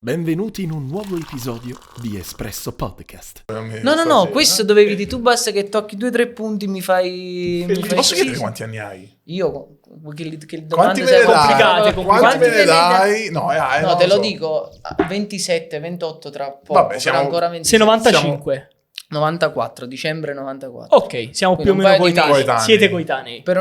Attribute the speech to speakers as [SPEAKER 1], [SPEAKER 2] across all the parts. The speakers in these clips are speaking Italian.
[SPEAKER 1] Benvenuti in un nuovo episodio di Espresso Podcast.
[SPEAKER 2] No, questo dovevi dire tu, basta che tocchi 2-3 punti mi fai
[SPEAKER 3] Posso chiedere quanti anni hai?
[SPEAKER 2] Io che
[SPEAKER 3] Quanti
[SPEAKER 2] domande
[SPEAKER 3] me ne
[SPEAKER 2] complicate,
[SPEAKER 3] dai? Quanti me ne dai? No,
[SPEAKER 2] no, te lo dico, 27, 28 tra poco.
[SPEAKER 3] Vabbè, siamo
[SPEAKER 2] ancora 27.
[SPEAKER 4] Sei 95.
[SPEAKER 2] 94, dicembre 94.
[SPEAKER 4] Ok, siamo
[SPEAKER 2] Quindi
[SPEAKER 4] più o
[SPEAKER 2] un
[SPEAKER 4] meno
[SPEAKER 2] paio di
[SPEAKER 4] coetanei.
[SPEAKER 3] mesi.
[SPEAKER 4] Siete coetanei.
[SPEAKER 2] Per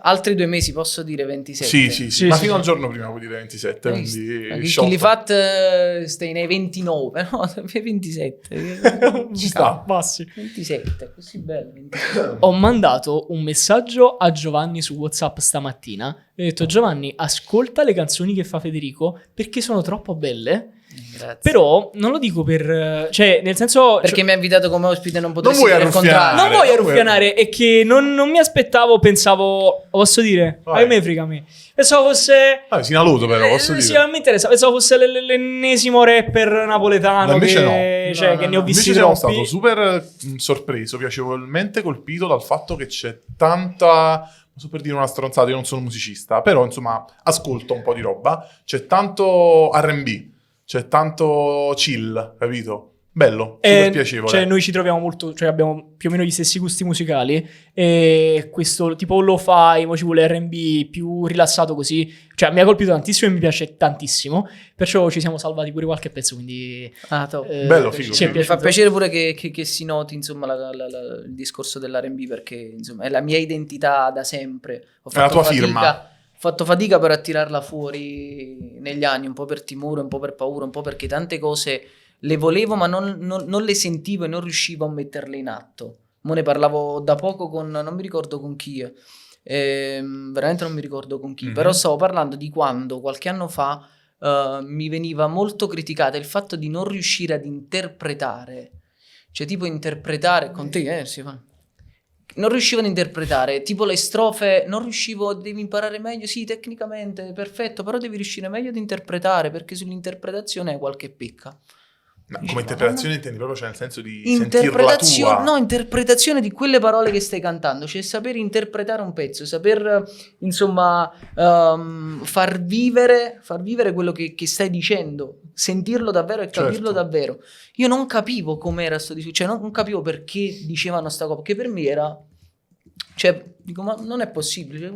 [SPEAKER 2] altri 2 mesi posso dire 27.
[SPEAKER 3] Sì, ma
[SPEAKER 4] sì,
[SPEAKER 3] fino
[SPEAKER 4] sì.
[SPEAKER 3] al giorno prima puoi dire 27,
[SPEAKER 2] Hai
[SPEAKER 3] quindi
[SPEAKER 2] visto? Chi
[SPEAKER 3] sciolto.
[SPEAKER 2] li fat stai nei 29, no, 27.
[SPEAKER 4] Ci sta, passi.
[SPEAKER 2] 27, così bello. 27.
[SPEAKER 4] Ho mandato un messaggio a Giovanni su WhatsApp stamattina e ho detto: Giovanni, ascolta le canzoni che fa Federico perché sono troppo belle.
[SPEAKER 2] Grazie.
[SPEAKER 4] Però non lo dico per... cioè, nel senso...
[SPEAKER 2] Perché mi ha invitato come ospite e non potresti
[SPEAKER 3] vuoi
[SPEAKER 2] dire il
[SPEAKER 3] arruffiare.
[SPEAKER 2] contrario.
[SPEAKER 4] non voglio
[SPEAKER 3] non vuoi-
[SPEAKER 4] arruffianare, è che non mi aspettavo, pensavo... Posso dire?
[SPEAKER 3] Vai.
[SPEAKER 4] A me frega a me. Pensavo fosse...
[SPEAKER 3] Sinaluto però, posso
[SPEAKER 4] sì,
[SPEAKER 3] dire.
[SPEAKER 4] mi interessa. Pensavo fosse l'ennesimo rapper napoletano
[SPEAKER 3] Ma invece
[SPEAKER 4] che, cioè, che ne ho visti
[SPEAKER 3] Invece sono
[SPEAKER 4] troppi.
[SPEAKER 3] stato super sorpreso, piacevolmente colpito dal fatto che c'è tanta... Non so per dire una stronzata, io non sono musicista, però insomma ascolto un po' di roba. C'è tanto R&B, c'è tanto chill, capito? Bello, super piacevole.
[SPEAKER 4] Cioè, noi ci troviamo molto, cioè abbiamo più o meno gli stessi gusti musicali e questo tipo lo-fi, mo ci vuole R&B più rilassato così, cioè mi ha colpito tantissimo e mi piace tantissimo, perciò ci siamo salvati pure qualche pezzo, quindi
[SPEAKER 2] Top.
[SPEAKER 3] Bello, figo,
[SPEAKER 4] ci è
[SPEAKER 3] figo.
[SPEAKER 2] Mi fa
[SPEAKER 4] piaciuto.
[SPEAKER 2] piacere pure che si noti insomma il discorso dell'R&B perché insomma è la mia identità da sempre. Ho
[SPEAKER 3] la tua firma.
[SPEAKER 2] Ho fatto fatica per attirarla fuori negli anni, un po' per timore, un po' per paura, un po' perché tante cose le volevo ma non le sentivo e non riuscivo a metterle in atto. Mo ne parlavo da poco non mi ricordo con chi, veramente non mi ricordo con chi, però stavo parlando di quando qualche anno fa mi veniva molto criticata il fatto di non riuscire ad interpretare, cioè tipo interpretare con te si fa. Non riuscivo ad interpretare, tipo le strofe, non riuscivo, devi imparare meglio, sì, tecnicamente, perfetto, però devi riuscire meglio ad interpretare, perché sull'interpretazione hai qualche picca.
[SPEAKER 3] Ma
[SPEAKER 2] Dici,
[SPEAKER 3] come interpretazione intendi proprio, cioè nel senso di sentirla
[SPEAKER 2] Interpretazione,
[SPEAKER 3] tua?
[SPEAKER 2] no, interpretazione di quelle parole che stai cantando, cioè saper interpretare un pezzo, saper insomma far vivere quello che stai dicendo, sentirlo davvero e capirlo
[SPEAKER 3] Certo.
[SPEAKER 2] davvero. Io non capivo com'era sto discorso, cioè non capivo perché dicevano sta cosa, perché per me era, cioè dico ma non è possibile,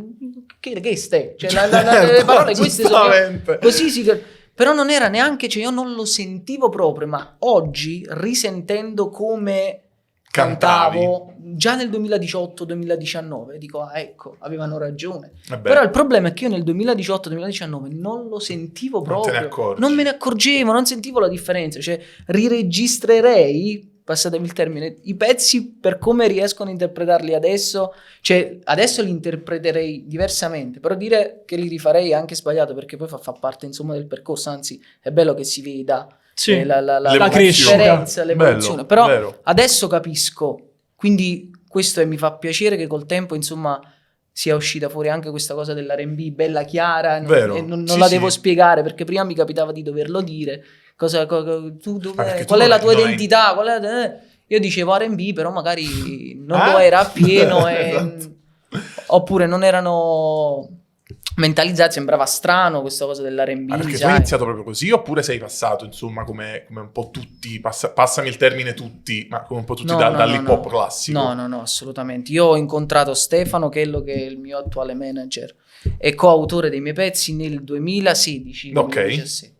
[SPEAKER 2] che stai? Cioè le parole queste sono
[SPEAKER 3] giustamente.
[SPEAKER 2] così però non era neanche, cioè io non lo sentivo proprio, ma oggi risentendo come
[SPEAKER 3] Cantavi.
[SPEAKER 2] cantavo già nel 2018-2019 dico ecco, avevano ragione.
[SPEAKER 3] Vabbè.
[SPEAKER 2] Però il problema è che io nel 2018-2019 non lo sentivo
[SPEAKER 3] Non te
[SPEAKER 2] proprio,
[SPEAKER 3] ne accorgi.
[SPEAKER 2] non me ne accorgevo, non sentivo la differenza, cioè riregistrerei, passatemi il termine, i pezzi per come riescono a interpretarli adesso, cioè adesso li interpreterei diversamente, però dire che li rifarei è anche sbagliato perché poi fa parte insomma del percorso, anzi è bello che si veda
[SPEAKER 4] Sì,
[SPEAKER 2] la
[SPEAKER 3] l'evoluzione.
[SPEAKER 2] differenza, l'evoluzione,
[SPEAKER 3] Bello,
[SPEAKER 2] però
[SPEAKER 3] vero.
[SPEAKER 2] adesso capisco, quindi questo mi fa piacere che col tempo insomma sia uscita fuori anche questa cosa dell'R&B bella chiara
[SPEAKER 3] Vero.
[SPEAKER 2] e non
[SPEAKER 3] Sì,
[SPEAKER 2] la
[SPEAKER 3] sì.
[SPEAKER 2] devo spiegare perché prima mi capitava di doverlo dire tu
[SPEAKER 3] perché tu
[SPEAKER 2] qual è la tua
[SPEAKER 3] non hai-
[SPEAKER 2] identità io dicevo R&B però magari non lo
[SPEAKER 3] Ah?
[SPEAKER 2] era appieno
[SPEAKER 3] Esatto.
[SPEAKER 2] oppure non erano mentalizzati, sembrava strano questa cosa dell'R&B,
[SPEAKER 3] Ma perché tu
[SPEAKER 2] sai.
[SPEAKER 3] hai iniziato proprio così oppure sei passato, insomma, come un po' tutti, passami il termine tutti, ma come un po' tutti dall'hip hop classico?
[SPEAKER 2] No, assolutamente. Io ho incontrato Stefano Chello, che è il mio attuale manager e coautore dei miei pezzi nel 2016-2017.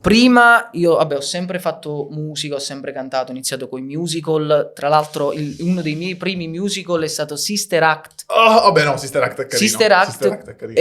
[SPEAKER 2] Prima io, vabbè, ho sempre fatto musica, ho sempre cantato, ho iniziato con i musical. Tra l'altro, uno dei miei primi musical è stato Sister Act.
[SPEAKER 3] Oh, vabbè, no, Sister Act è carino.
[SPEAKER 2] Sister Act
[SPEAKER 3] è carino.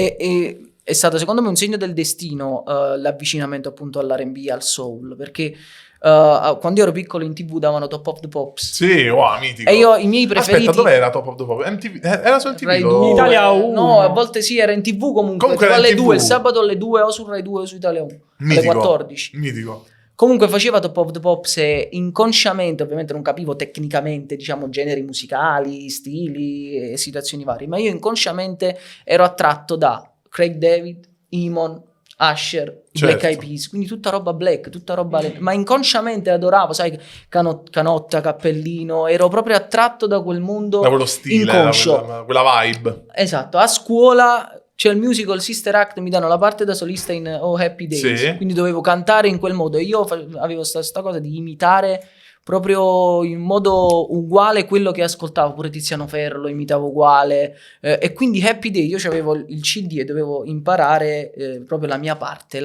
[SPEAKER 2] è stato secondo me un segno del destino l'avvicinamento appunto all'R&B, al soul, perché quando ero piccolo in TV davano Top of the Pops
[SPEAKER 3] Sì, wow, mitico.
[SPEAKER 2] e io i miei preferiti
[SPEAKER 3] Aspetta, dov'era Top of the Pop? MTV? Era su MTV?
[SPEAKER 2] Rai
[SPEAKER 3] lo-
[SPEAKER 2] 2,
[SPEAKER 4] In Italia 1.
[SPEAKER 2] no, a volte sì, era in TV comunque
[SPEAKER 3] Comunque era
[SPEAKER 2] alle
[SPEAKER 3] in TV.
[SPEAKER 2] 2, il sabato alle 2 o su Rai 2 o su Italia 1 alle
[SPEAKER 3] Mitico.
[SPEAKER 2] 14.
[SPEAKER 3] Mitico.
[SPEAKER 2] Comunque faceva Top of the Pops e inconsciamente, ovviamente non capivo tecnicamente, diciamo, generi musicali, stili e situazioni varie, ma io inconsciamente ero attratto da Craig David, Eamon, Usher,
[SPEAKER 3] Certo.
[SPEAKER 2] Black Eyed Peas, quindi tutta roba black, tutta roba ma inconsciamente adoravo, sai, canotta, cappellino, ero proprio attratto da quel mondo
[SPEAKER 3] Da quello stile,
[SPEAKER 2] inconscio.
[SPEAKER 3] quella vibe.
[SPEAKER 2] Esatto, a scuola c'è il musical Sister Act, mi danno la parte da solista in Oh Happy Days,
[SPEAKER 3] Sì.
[SPEAKER 2] quindi dovevo cantare in quel modo e io avevo sta cosa di imitare proprio in modo uguale quello che ascoltavo, pure Tiziano Ferro lo imitavo uguale, e quindi Happy Day io avevo il CD e dovevo imparare proprio la mia parte,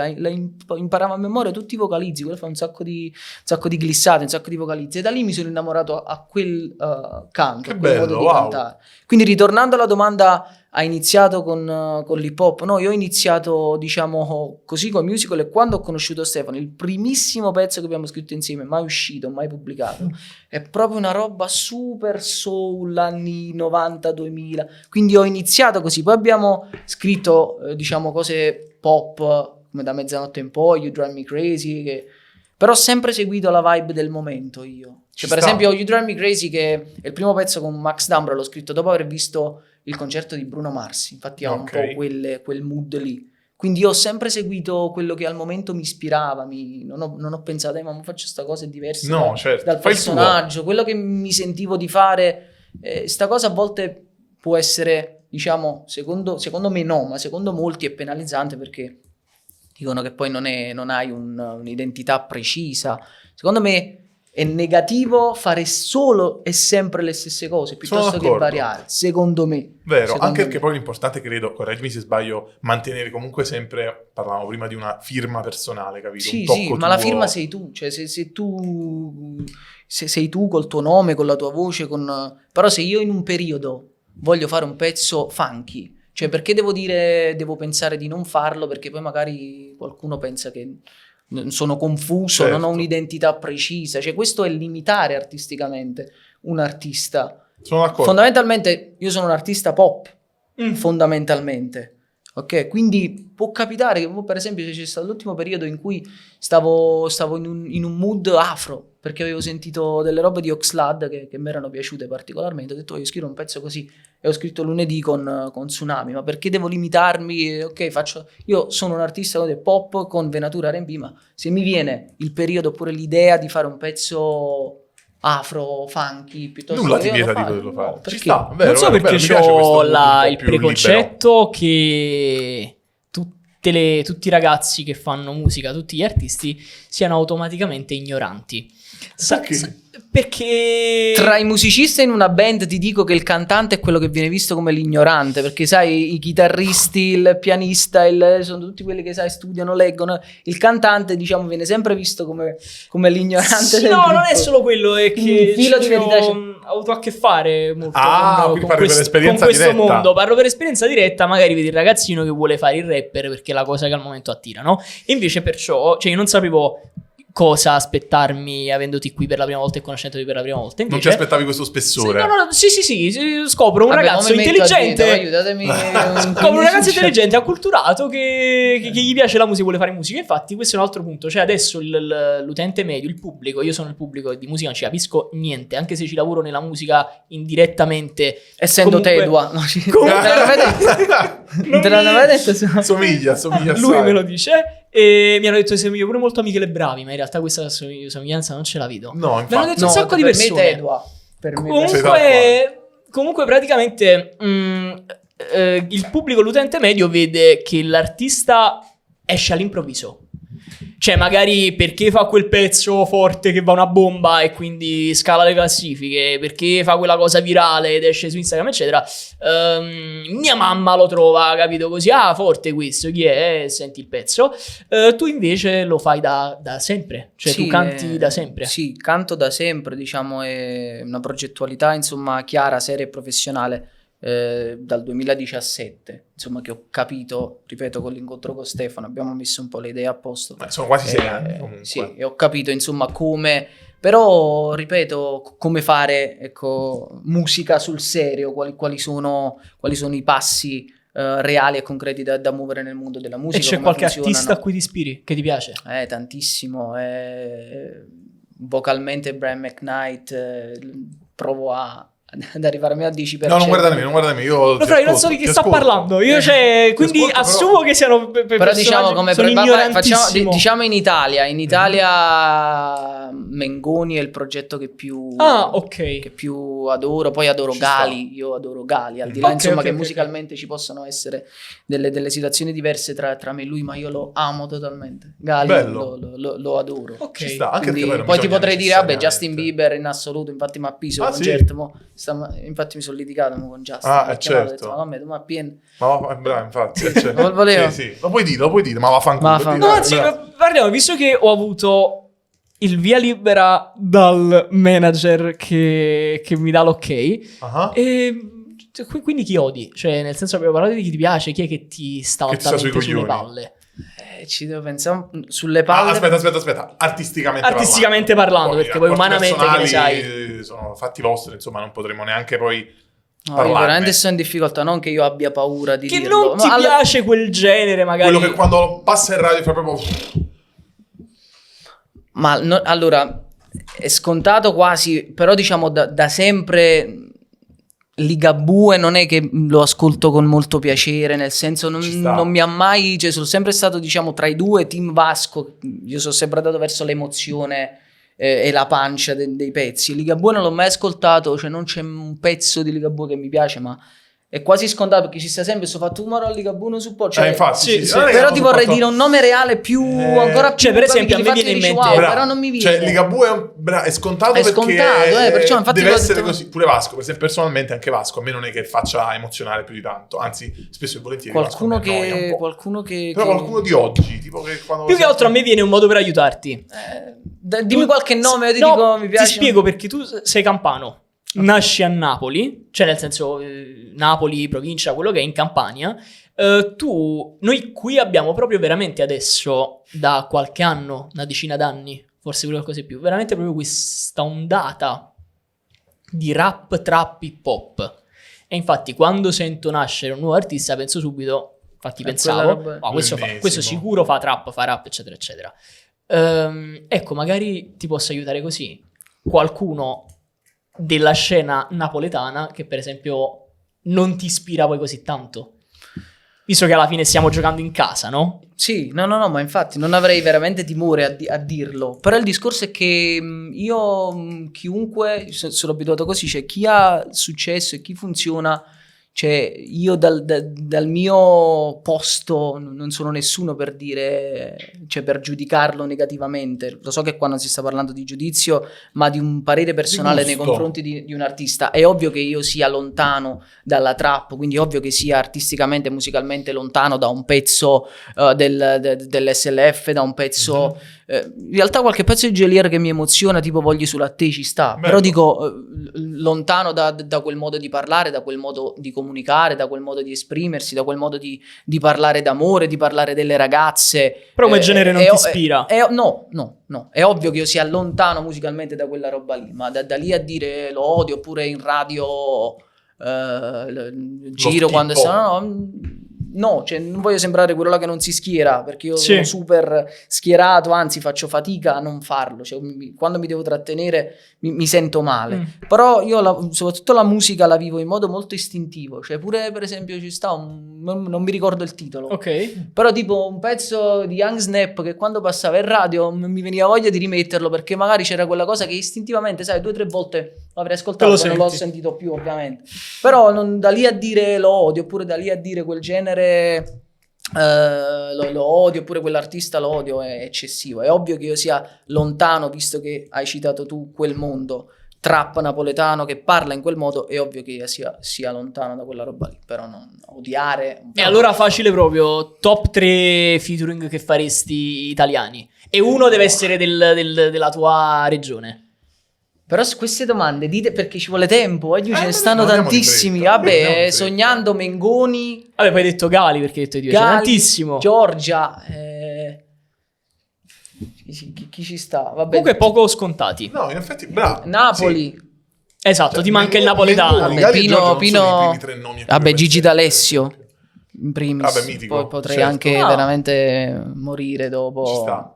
[SPEAKER 2] imparavo a memoria tutti i vocalizzi, quello fa un sacco di glissate, un sacco di vocalizzi, e da lì mi sono innamorato a quel canto,
[SPEAKER 3] Che
[SPEAKER 2] a quel modo
[SPEAKER 3] bello,
[SPEAKER 2] di
[SPEAKER 3] wow.
[SPEAKER 2] cantare. Quindi ritornando alla domanda, ha iniziato con l'hip hop? No, io ho iniziato diciamo così con musical, e quando ho conosciuto Stefano, il primissimo pezzo che abbiamo scritto insieme, mai uscito, mai pubblicato, è proprio una roba super soul, anni 90-2000, quindi ho iniziato così, poi abbiamo scritto diciamo cose pop come Da mezzanotte in poi, You Drive Me Crazy, però ho sempre seguito la vibe del momento io. Cioè, per esempio You Drive Me Crazy, che è il primo pezzo con Max D'Ambra, l'ho scritto dopo aver visto il concerto di Bruno Mars, infatti ha un po' quel mood lì. Quindi io ho sempre seguito quello che al momento mi ispirava, non ho pensato, ma faccio sta cosa è diversa
[SPEAKER 3] No, certo.
[SPEAKER 2] dal
[SPEAKER 3] Fai il tuo.
[SPEAKER 2] personaggio, quello che mi sentivo di fare. Sta cosa a volte può essere, diciamo, secondo me no, ma secondo molti è penalizzante, perché dicono che poi non hai un'identità precisa. Secondo me è negativo fare solo e sempre le stesse cose piuttosto che variare, secondo me.
[SPEAKER 3] Vero, anche perché poi l'importante, credo, correggimi se sbaglio, mantenere comunque sempre, parlavamo prima di una firma personale, capito?
[SPEAKER 2] Sì,
[SPEAKER 3] un tocco
[SPEAKER 2] sì,
[SPEAKER 3] tuo.
[SPEAKER 2] ma la firma sei tu, cioè se sei tu col tuo nome, con la tua voce, però se io in un periodo voglio fare un pezzo funky, cioè perché devo pensare di non farlo, perché poi magari qualcuno pensa che sono confuso,
[SPEAKER 3] certo.
[SPEAKER 2] non ho un'identità precisa, cioè questo è limitare artisticamente un artista.
[SPEAKER 3] Sono d'accordo.
[SPEAKER 2] Fondamentalmente io sono un artista pop, fondamentalmente, ok? Quindi può capitare che, per esempio, c'è stato l'ultimo periodo in cui stavo in un mood afro, perché avevo sentito delle robe di Oxlade che mi erano piaciute particolarmente, ho detto io scrivo un pezzo così, e ho scritto Lunedì con Tsunami, ma perché devo limitarmi? Ok, io sono un artista pop con venatura R&B, ma se mi viene il periodo oppure l'idea di fare un pezzo afro, funky, piuttosto
[SPEAKER 3] nulla
[SPEAKER 2] che
[SPEAKER 3] ti vieta di
[SPEAKER 2] fare,
[SPEAKER 3] poterlo fare.
[SPEAKER 2] no,
[SPEAKER 3] Ci
[SPEAKER 2] perché?
[SPEAKER 3] sta, vero,
[SPEAKER 4] Non so
[SPEAKER 3] vero,
[SPEAKER 4] perché
[SPEAKER 3] mi piace questo
[SPEAKER 4] ho
[SPEAKER 3] mood un po'
[SPEAKER 4] il
[SPEAKER 3] più
[SPEAKER 4] preconcetto che tutti i ragazzi che fanno musica, tutti gli artisti, siano automaticamente ignoranti. Perché
[SPEAKER 2] Tra i musicisti in una band ti dico che il cantante è quello che viene visto come l'ignorante, perché sai, i chitarristi, il pianista, sono tutti quelli che sai studiano, leggono. Il cantante, diciamo, viene sempre visto come l'ignorante.
[SPEAKER 4] Sì,
[SPEAKER 2] del
[SPEAKER 4] no,
[SPEAKER 2] gruppo.
[SPEAKER 4] non è solo quello, è che
[SPEAKER 2] Un filo di verità c'è.
[SPEAKER 4] ho avuto a che fare molto
[SPEAKER 3] quindi parli per esperienza
[SPEAKER 4] con questo
[SPEAKER 3] diretta.
[SPEAKER 4] mondo. Parlo per esperienza diretta, magari vedi il ragazzino che vuole fare il rapper perché è la cosa che al momento attira, no? E invece perciò, cioè io non sapevo cosa aspettarmi avendoti qui per la prima volta e conoscendoti per la prima volta. Invece,
[SPEAKER 3] Non ti aspettavi questo spessore.
[SPEAKER 4] Sì, scopro un ragazzo intelligente.
[SPEAKER 2] Aiutatemi.
[SPEAKER 4] Scopro un ragazzo intelligente, acculturato, che gli piace la musica, vuole fare musica. Infatti, questo è un altro punto. Cioè, adesso l'utente medio, il pubblico, io sono il pubblico di musica, non ci capisco niente, anche se ci lavoro nella musica indirettamente.
[SPEAKER 2] Essendo
[SPEAKER 4] comunque,
[SPEAKER 2] Tedua.
[SPEAKER 4] Non
[SPEAKER 2] te l'hanno mai detto?
[SPEAKER 3] Somiglia
[SPEAKER 4] Lui
[SPEAKER 3] assai.
[SPEAKER 4] me lo dice. E mi hanno detto che somiglio pure molto a Michele Bravi, ma in realtà questa somiglianza non ce la vedo.
[SPEAKER 3] No,
[SPEAKER 4] Mi hanno
[SPEAKER 3] infatti.
[SPEAKER 4] detto un sacco di persone.
[SPEAKER 2] Per me Tedua. Per me
[SPEAKER 4] Comunque praticamente il pubblico, l'utente medio vede che l'artista esce all'improvviso. Cioè magari perché fa quel pezzo forte che va una bomba e quindi scala le classifiche, perché fa quella cosa virale ed esce su Instagram eccetera, mia mamma lo trova, capito, così, forte questo, chi è? Senti il pezzo. Tu invece lo fai da sempre, cioè
[SPEAKER 2] sì,
[SPEAKER 4] tu canti da sempre.
[SPEAKER 2] Sì, canto da sempre, diciamo, è una progettualità insomma chiara, seria e professionale. Dal 2017, insomma, che ho capito, ripeto, con l'incontro con Stefano abbiamo messo un po' le idee a posto.
[SPEAKER 3] Sono quasi 6 anni comunque.
[SPEAKER 2] Sì, e ho capito insomma come, però ripeto, come fare, ecco, musica sul serio, quali sono i passi reali e concreti da muovere nel mondo della musica.
[SPEAKER 4] E c'è
[SPEAKER 2] come
[SPEAKER 4] qualche
[SPEAKER 2] funzionano.
[SPEAKER 4] artista a cui ti ispiri, che ti piace?
[SPEAKER 2] Tantissimo, vocalmente Brian McKnight, provo a ad arrivare a 10%.
[SPEAKER 3] No, non guardate me, io
[SPEAKER 4] No, Fra, io non so di che sta parlando. Io, quindi
[SPEAKER 3] ascolto,
[SPEAKER 4] assumo che siano
[SPEAKER 2] però diciamo come
[SPEAKER 4] sono ignorantissimo.
[SPEAKER 2] diciamo in Italia Mengoni è il progetto che più
[SPEAKER 4] ok.
[SPEAKER 2] che più adoro, poi adoro
[SPEAKER 3] Ci
[SPEAKER 2] Gali, io adoro Gali, al di là
[SPEAKER 4] Ok,
[SPEAKER 2] insomma
[SPEAKER 4] ok,
[SPEAKER 2] che
[SPEAKER 4] ok.
[SPEAKER 2] musicalmente ci possono essere delle situazioni diverse tra me e lui, ma io lo amo totalmente. Gali
[SPEAKER 3] Bello.
[SPEAKER 2] lo adoro.
[SPEAKER 4] Ok.
[SPEAKER 3] Ci sta, anche
[SPEAKER 2] Quindi,
[SPEAKER 3] perché
[SPEAKER 2] poi ti
[SPEAKER 3] bisogna
[SPEAKER 2] potrei dire, vabbè,
[SPEAKER 3] necessariamente.
[SPEAKER 2] Justin Bieber in assoluto, infatti mi appiso
[SPEAKER 3] Ah,
[SPEAKER 2] con
[SPEAKER 3] sì?
[SPEAKER 2] Gert, infatti mi sono litigato con Justin.
[SPEAKER 3] Ah,
[SPEAKER 2] mi ha chiamato,
[SPEAKER 3] certo.
[SPEAKER 2] ho detto, ma vabbè, ma pieno.
[SPEAKER 3] Ma bravo, infatti. Cioè,
[SPEAKER 2] Lo volevo.
[SPEAKER 3] Sì, lo puoi dire, ma vaffanculo.
[SPEAKER 2] Vaffanculo.
[SPEAKER 4] No, anzi, parliamo, visto che ho avuto il via libera dal manager che mi dà l'ok,
[SPEAKER 3] Ah.
[SPEAKER 4] e quindi chi odi? Cioè, nel senso, abbiamo parlato di chi ti piace, chi è che ti sta
[SPEAKER 3] Che ti sta sui
[SPEAKER 4] altamente sulle
[SPEAKER 3] coglioni.
[SPEAKER 4] palle?
[SPEAKER 2] Ci devo pensare sulle palle.
[SPEAKER 3] Aspetta.
[SPEAKER 4] Artisticamente parlando, perché poi
[SPEAKER 3] rapporti
[SPEAKER 4] umanamente che ne sai.
[SPEAKER 3] personali sono fatti vostri, insomma, non potremo neanche poi
[SPEAKER 2] No, io
[SPEAKER 3] parlarne.
[SPEAKER 2] veramente sto in difficoltà, non che io abbia paura di
[SPEAKER 4] Che
[SPEAKER 2] dirlo.
[SPEAKER 4] non ti piace quel genere, magari.
[SPEAKER 3] Quello che quando passa in radio fa proprio...
[SPEAKER 2] Ma allora, è scontato quasi, però diciamo da sempre Ligabue non è che lo ascolto con molto piacere, nel senso
[SPEAKER 3] Ci sta.
[SPEAKER 2] non mi ha mai, cioè sono sempre stato diciamo tra i due, team Vasco, io sono sempre andato verso l'emozione e la pancia dei pezzi. Ligabue non l'ho mai ascoltato, cioè non c'è un pezzo di Ligabue che mi piace, ma è quasi scontato perché ci sta sempre sto fatto umore a Ligabue non supporto, cioè,
[SPEAKER 3] infatti,
[SPEAKER 4] sì,
[SPEAKER 3] non è che
[SPEAKER 2] però
[SPEAKER 3] hanno
[SPEAKER 2] ti vorrei
[SPEAKER 3] supportato-
[SPEAKER 2] dire un nome reale più ancora più
[SPEAKER 4] Cioè, per esempio, a me
[SPEAKER 2] infatti
[SPEAKER 4] viene in
[SPEAKER 2] dici,
[SPEAKER 4] mente-
[SPEAKER 2] wow,
[SPEAKER 3] Bravo.
[SPEAKER 2] però non mi viene.
[SPEAKER 3] Cioè, Ligabue è scontato
[SPEAKER 2] È
[SPEAKER 3] perché
[SPEAKER 2] scontato, perciò infatti
[SPEAKER 3] deve
[SPEAKER 2] l'ho
[SPEAKER 3] essere
[SPEAKER 2] detto-
[SPEAKER 3] così. Pure Vasco, per esempio, personalmente anche Vasco a me non è che faccia emozionare più di tanto, anzi, spesso e volentieri
[SPEAKER 2] qualcuno
[SPEAKER 3] Vasco mi annoia un po'.
[SPEAKER 2] qualcuno che
[SPEAKER 3] Però qualcuno di oggi, tipo che quando...
[SPEAKER 4] Più che altro a me viene un modo per aiutarti.
[SPEAKER 2] dimmi qualche nome, io ti
[SPEAKER 4] No,
[SPEAKER 2] dico mi piace.
[SPEAKER 4] Ti spiego perché tu sei campano. Nasci a Napoli, cioè nel senso Napoli, provincia, quello che è in Campania. Noi qui abbiamo proprio veramente adesso, da qualche anno, una decina d'anni, forse pure qualcosa di più, veramente proprio questa ondata di rap, trap, hip hop. E infatti quando sento nascere un nuovo artista penso subito, infatti
[SPEAKER 2] quella
[SPEAKER 4] pensavo,
[SPEAKER 2] roba-
[SPEAKER 4] "Oh, questo
[SPEAKER 3] L'ennesimo.
[SPEAKER 4] sicuro fa trap, fa rap, eccetera, eccetera. Ecco, magari ti posso aiutare così. Qualcuno della scena napoletana che per esempio non ti ispira poi così tanto, visto che alla fine stiamo giocando in casa, no?
[SPEAKER 2] Sì, no, ma infatti non avrei veramente timore a dirlo. Però il discorso è che io, chiunque, sono abituato così, cioè chi ha successo e chi funziona, cioè io dal mio posto non sono nessuno per dire, cioè per giudicarlo negativamente. Lo so che qua non si sta parlando di giudizio, ma di un parere personale nei
[SPEAKER 3] gusto.
[SPEAKER 2] confronti di un artista. È ovvio che io sia lontano dalla trap, quindi è ovvio che sia artisticamente e musicalmente lontano da un pezzo dell'SLF, da un pezzo... in realtà qualche pezzo di Geolier che mi emoziona, tipo Voglio solo a te, ci sta.
[SPEAKER 3] Bello.
[SPEAKER 2] Però dico, lontano da quel modo di parlare, da quel modo di comunicare, da quel modo di esprimersi, da quel modo di parlare d'amore, di parlare delle ragazze.
[SPEAKER 4] Però come genere non ti ispira.
[SPEAKER 2] No. È ovvio che io sia lontano musicalmente da quella roba lì, ma da lì a dire lo odio, oppure in radio giro
[SPEAKER 3] schifo.
[SPEAKER 2] quando sono... No, cioè non voglio sembrare quello là che non si schiera, perché io
[SPEAKER 4] Sì.
[SPEAKER 2] sono super schierato, anzi faccio fatica a non farlo, cioè, quando mi devo trattenere mi sento male. Però io soprattutto la musica la vivo in modo molto istintivo, cioè pure per esempio ci sta non mi ricordo il titolo,
[SPEAKER 4] Ok.
[SPEAKER 2] però tipo un pezzo di Young Snap che quando passava in radio mi veniva voglia di rimetterlo, perché magari c'era quella cosa che istintivamente, sai, 2 o 3 volte l'avrei ascoltato,
[SPEAKER 4] Te lo
[SPEAKER 2] poi non l'ho
[SPEAKER 4] senti.
[SPEAKER 2] sentito più ovviamente. Però da lì a dire lo odio, oppure da lì a dire quel genere lo odio, oppure quell'artista lo odio, è eccessivo. È ovvio che io sia lontano, visto che hai citato tu quel mondo trap napoletano che parla in quel modo, è ovvio che io sia lontano da quella roba lì, però non odiare.
[SPEAKER 4] E allora facile proprio, top 3 featuring che faresti italiani. E uno deve essere della tua regione.
[SPEAKER 2] Però su queste domande dite, perché ci vuole tempo, oggi ce ne stanno
[SPEAKER 3] non andiamo di
[SPEAKER 2] tantissimi.
[SPEAKER 3] fretta, non andiamo
[SPEAKER 2] Vabbè,
[SPEAKER 3] di fretta.
[SPEAKER 2] sognando Mengoni,
[SPEAKER 4] Vabbè, poi hai detto Gali perché hai detto di piace
[SPEAKER 2] Gali,
[SPEAKER 4] tantissimo.
[SPEAKER 2] Giorgia, chi ci sta? Vabbè,
[SPEAKER 4] Comunque poco scontati.
[SPEAKER 3] No, in effetti, bravo.
[SPEAKER 2] Napoli.
[SPEAKER 3] Sì.
[SPEAKER 4] Esatto,
[SPEAKER 3] Cioè,
[SPEAKER 4] ti manca il
[SPEAKER 3] Mengoni,
[SPEAKER 4] napoletano.
[SPEAKER 3] Mengoni,
[SPEAKER 2] Vabbè,
[SPEAKER 3] Gali e Giorgia non sono i primi 3 nomi a cui
[SPEAKER 2] Vabbè,
[SPEAKER 3] pensi.
[SPEAKER 2] Gigi D'Alessio in primis.
[SPEAKER 3] Vabbè, mitico,
[SPEAKER 2] Poi potrei
[SPEAKER 3] certo.
[SPEAKER 2] anche
[SPEAKER 4] Ah.
[SPEAKER 2] veramente morire dopo.
[SPEAKER 3] Ci sta.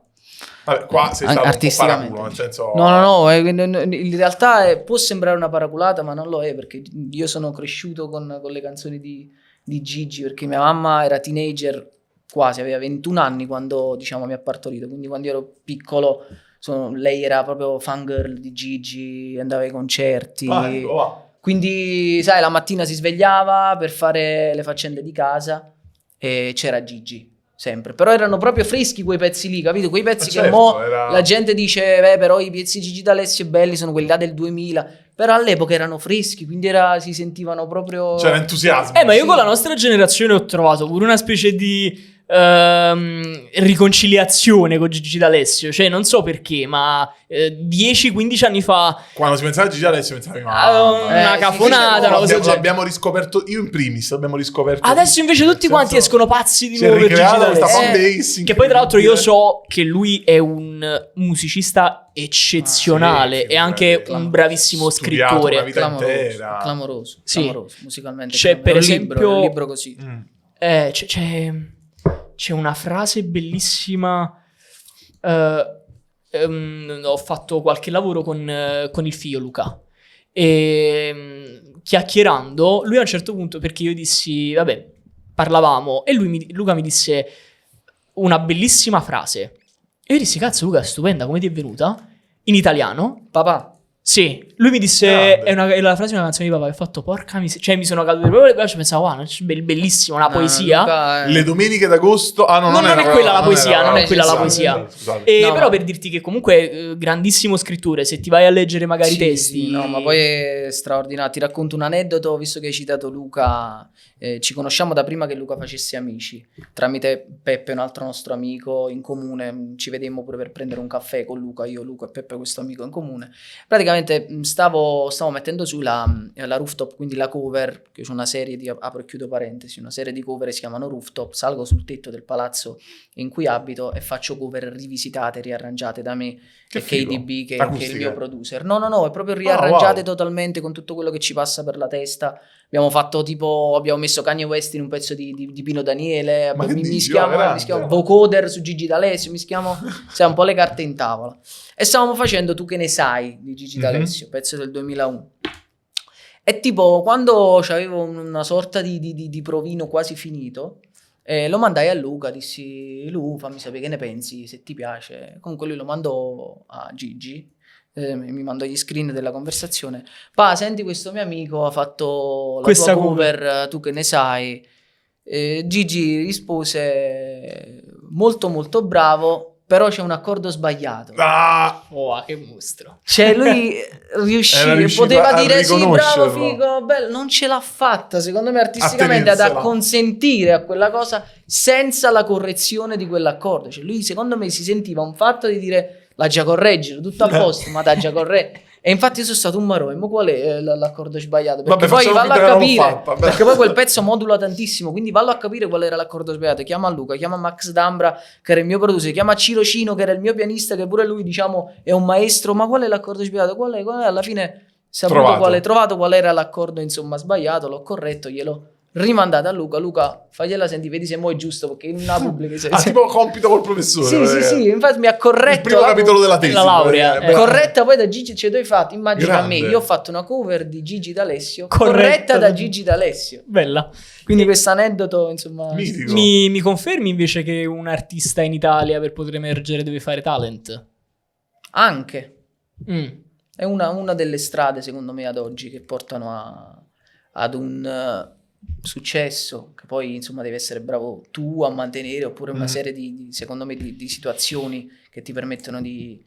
[SPEAKER 3] Vabbè, qua sei stato un po'
[SPEAKER 2] artisticamente.
[SPEAKER 3] paraculo, nel senso...
[SPEAKER 2] No, in realtà può sembrare una paraculata, ma non lo è, perché io sono cresciuto con le canzoni di Gigi, perché mia mamma era teenager, quasi, aveva 21 anni quando, diciamo, mi ha partorito, quindi quando io ero piccolo lei era proprio fangirl di Gigi, andava ai concerti.
[SPEAKER 3] Ecco, va.
[SPEAKER 2] Quindi, sai, la mattina si svegliava per fare le faccende di casa e c'era Gigi, sempre. Però erano proprio freschi quei pezzi lì, capito? Quei pezzi che
[SPEAKER 3] certo,
[SPEAKER 2] mo
[SPEAKER 3] era-
[SPEAKER 2] la gente dice, però i pezzi Gigi D'Alessio belli sono quelli là del 2000. Però all'epoca erano freschi, quindi si sentivano proprio...
[SPEAKER 3] C'era entusiasmo.
[SPEAKER 4] Ma io con la nostra generazione ho trovato pure una specie di riconciliazione con Gigi D'Alessio. Cioè, non so perché, ma 10-15 anni fa
[SPEAKER 3] Quando si pensava a Gigi D'Alessio pensavi,
[SPEAKER 4] una
[SPEAKER 2] sì,
[SPEAKER 4] cafonata, una cosa del genere.
[SPEAKER 3] l'abbiamo riscoperto, io in primis l'abbiamo riscoperto.
[SPEAKER 4] Adesso invece tutti quanti escono pazzi di
[SPEAKER 3] si è
[SPEAKER 4] nuovo per Gigi
[SPEAKER 3] ricreata questa
[SPEAKER 4] D'Alessio.
[SPEAKER 3] fanbase
[SPEAKER 4] Che poi tra l'altro io
[SPEAKER 3] incredibile.
[SPEAKER 4] so che lui è un musicista eccezionale
[SPEAKER 3] sì,
[SPEAKER 4] e anche
[SPEAKER 3] figurati.
[SPEAKER 4] un bravissimo
[SPEAKER 3] Studiato
[SPEAKER 4] scrittore.
[SPEAKER 3] una vita
[SPEAKER 2] clamoroso,
[SPEAKER 3] intera.
[SPEAKER 2] clamoroso,
[SPEAKER 4] Sì.
[SPEAKER 2] clamoroso, musicalmente.
[SPEAKER 4] C'è, per esempio-
[SPEAKER 2] un libro così.
[SPEAKER 4] C'è una frase bellissima. Ho fatto qualche lavoro con il figlio Luca. E chiacchierando, lui a un certo punto, perché io dissi, vabbè, parlavamo, e Luca mi disse una bellissima frase. E io dissi, cazzo, Luca, è stupenda, come ti è venuta? In italiano.
[SPEAKER 2] Papà,
[SPEAKER 4] Sì, lui mi disse,
[SPEAKER 3] Grande.
[SPEAKER 4] è la frase di una canzone di papà, che ho fatto, porca miseria, cioè mi sono cadute proprio le braccia, pensavo, wow, bellissimo, una poesia.
[SPEAKER 2] Luca
[SPEAKER 3] Le domeniche d'agosto. Ah, no,
[SPEAKER 4] Non
[SPEAKER 3] era
[SPEAKER 4] è quella la poesia,
[SPEAKER 3] era-
[SPEAKER 4] non è quella la
[SPEAKER 3] scusate,
[SPEAKER 4] poesia.
[SPEAKER 3] scusate.
[SPEAKER 2] No,
[SPEAKER 4] Però
[SPEAKER 2] ma-
[SPEAKER 4] per dirti che comunque grandissimo scrittore, se ti vai a leggere magari i
[SPEAKER 2] Sì,
[SPEAKER 4] testi.
[SPEAKER 2] sì, no, ma poi è straordinario. Ti racconto un aneddoto, visto che hai citato Luca. Ci conosciamo da prima che Luca facesse Amici. Tramite Peppe, un altro nostro amico in comune. Ci vedemmo pure per prendere un caffè con Luca, io, Luca e Peppe, questo amico in comune. Praticamente stavo mettendo su la rooftop, quindi la cover, che c'è una serie di, apro e chiudo parentesi, una serie di cover che si chiamano Rooftop. Salgo sul tetto del palazzo in cui abito e faccio cover rivisitate, riarrangiate da me
[SPEAKER 3] Che
[SPEAKER 2] e
[SPEAKER 3] figo.
[SPEAKER 2] KDB, che è il
[SPEAKER 3] Acustiche.
[SPEAKER 2] mio producer. No, è proprio riarrangiate
[SPEAKER 3] wow.
[SPEAKER 2] totalmente con tutto quello che ci passa per la testa. Abbiamo fatto tipo, abbiamo messo Kanye West in un pezzo di Pino Daniele,
[SPEAKER 3] Ma che dici?
[SPEAKER 2] mischiamo
[SPEAKER 3] Grande.
[SPEAKER 2] vocoder su Gigi D'Alessio, mischiamo sai, un po' le carte in tavola. E stavamo facendo Tu che ne sai di Gigi D'Alessio, pezzo del 2001. E tipo, quando c'avevo una sorta di provino quasi finito, lo mandai a Luca, dissi, Lu, fammi sapere che ne pensi, se ti piace. Comunque lui lo mandò a Gigi, mi mandò gli screen della conversazione. Senti, questo mio amico ha fatto la
[SPEAKER 4] Questa
[SPEAKER 2] tua cover, tu che ne sai. Gigi rispose, molto molto bravo, però c'è un accordo sbagliato.
[SPEAKER 3] Ah,
[SPEAKER 4] Oh, che mostro.
[SPEAKER 2] Cioè lui
[SPEAKER 3] Era
[SPEAKER 2] riuscì,
[SPEAKER 3] riuscito
[SPEAKER 2] poteva
[SPEAKER 3] a
[SPEAKER 2] dire sì, bravo,
[SPEAKER 3] riconoscerlo.
[SPEAKER 2] figo, bello, non ce l'ha fatta secondo me artisticamente ad
[SPEAKER 3] tenersela.
[SPEAKER 2] acconsentire a quella cosa senza la correzione di quell'accordo. Cioè lui secondo me si sentiva un fatto di dire l'ha già correggere, tutto a posto, ma t'ha già corretto. E infatti io sono stato un marò, ma qual è l'accordo sbagliato? Perché
[SPEAKER 3] Vabbè,
[SPEAKER 2] poi
[SPEAKER 3] facciamo
[SPEAKER 2] vallo a
[SPEAKER 3] finta che non l'ho
[SPEAKER 2] capire,
[SPEAKER 3] fatta, beh.
[SPEAKER 2] perché poi quel pezzo modula tantissimo, quindi vallo a capire qual era l'accordo sbagliato. Chiama Luca, chiama Max D'Ambra che era il mio producer, chiama Ciro Cino che era il mio pianista, che pure lui diciamo è un maestro, ma qual è l'accordo sbagliato? Qual è? Alla fine trovato qual era l'accordo insomma sbagliato, l'ho corretto, glielo rimandate a Luca, fagliela sentire, vedi se mo è giusto, perché in una pubblica
[SPEAKER 3] tipo compito col professore.
[SPEAKER 2] sì, infatti mi ha corretto
[SPEAKER 3] Il primo
[SPEAKER 2] la-
[SPEAKER 3] capitolo della tesi.
[SPEAKER 4] La laurea,
[SPEAKER 3] praticamente.
[SPEAKER 2] corretta poi da Gigi, cioè tu hai fatto, immagina
[SPEAKER 3] Grande.
[SPEAKER 2] a me, io ho fatto una cover di Gigi D'Alessio
[SPEAKER 4] Corretta
[SPEAKER 2] corretta da
[SPEAKER 4] da-
[SPEAKER 2] Gigi D'Alessio,
[SPEAKER 4] Bella.
[SPEAKER 2] quindi questo aneddoto insomma
[SPEAKER 3] Mitico.
[SPEAKER 4] Mi confermi invece che un artista in Italia per poter emergere deve fare talent?
[SPEAKER 2] anche
[SPEAKER 4] Mm.
[SPEAKER 2] è una delle strade secondo me ad oggi che portano ad un successo che poi insomma devi essere bravo tu a mantenere, oppure una serie secondo me di situazioni che ti permettono di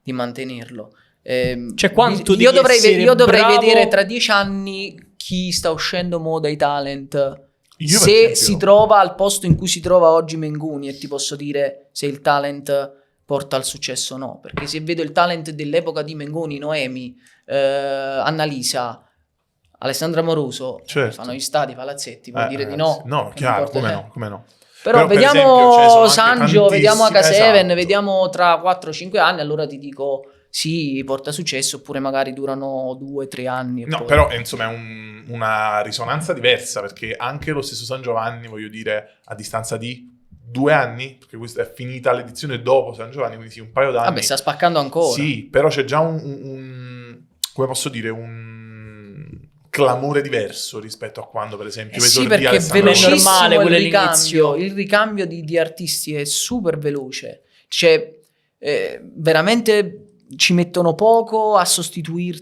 [SPEAKER 2] mantenerlo.
[SPEAKER 4] Cioè, quanto
[SPEAKER 2] io
[SPEAKER 4] devi
[SPEAKER 2] dovrei,
[SPEAKER 4] essere
[SPEAKER 2] io dovrei
[SPEAKER 4] bravo-
[SPEAKER 2] vedere tra 10 anni chi sta uscendo mo dai talent,
[SPEAKER 3] Io, per
[SPEAKER 2] se
[SPEAKER 3] esempio,
[SPEAKER 2] si trova al posto in cui si trova oggi Mengoni, e ti posso dire se il talent porta al successo o no, perché se vedo il talent dell'epoca di Mengoni, Noemi, Annalisa, Alessandra Amoroso,
[SPEAKER 3] Certo.
[SPEAKER 2] fanno gli stadi, palazzetti, vuol dire di no.
[SPEAKER 3] No,
[SPEAKER 2] che
[SPEAKER 3] chiaro,
[SPEAKER 2] non porta-
[SPEAKER 3] come no.
[SPEAKER 2] Però
[SPEAKER 3] per
[SPEAKER 2] vediamo
[SPEAKER 3] esempio, ce ne sono anche
[SPEAKER 2] Sangio, vediamo
[SPEAKER 3] tantissime,
[SPEAKER 2] H7,
[SPEAKER 3] esatto.
[SPEAKER 2] vediamo tra 4-5 anni, allora ti dico sì, porta successo, oppure magari durano 2-3 anni. e
[SPEAKER 3] No,
[SPEAKER 2] poi-
[SPEAKER 3] però insomma è una risonanza diversa, perché anche lo stesso San Giovanni, voglio dire, a distanza di 2 anni, perché questa è finita l'edizione dopo San Giovanni, quindi sì, un paio d'anni.
[SPEAKER 2] Vabbè, sta spaccando ancora.
[SPEAKER 3] Sì, però c'è già come posso dire, un clamore diverso rispetto a quando, per esempio,
[SPEAKER 2] Sì,
[SPEAKER 3] esordì
[SPEAKER 2] perché è
[SPEAKER 3] Alessandro Borghi.
[SPEAKER 2] velocissimo
[SPEAKER 4] normale, quello
[SPEAKER 2] il
[SPEAKER 4] all'inizio.
[SPEAKER 2] ricambio. Il ricambio di artisti è super veloce. Cioè, veramente ci mettono poco a sostituire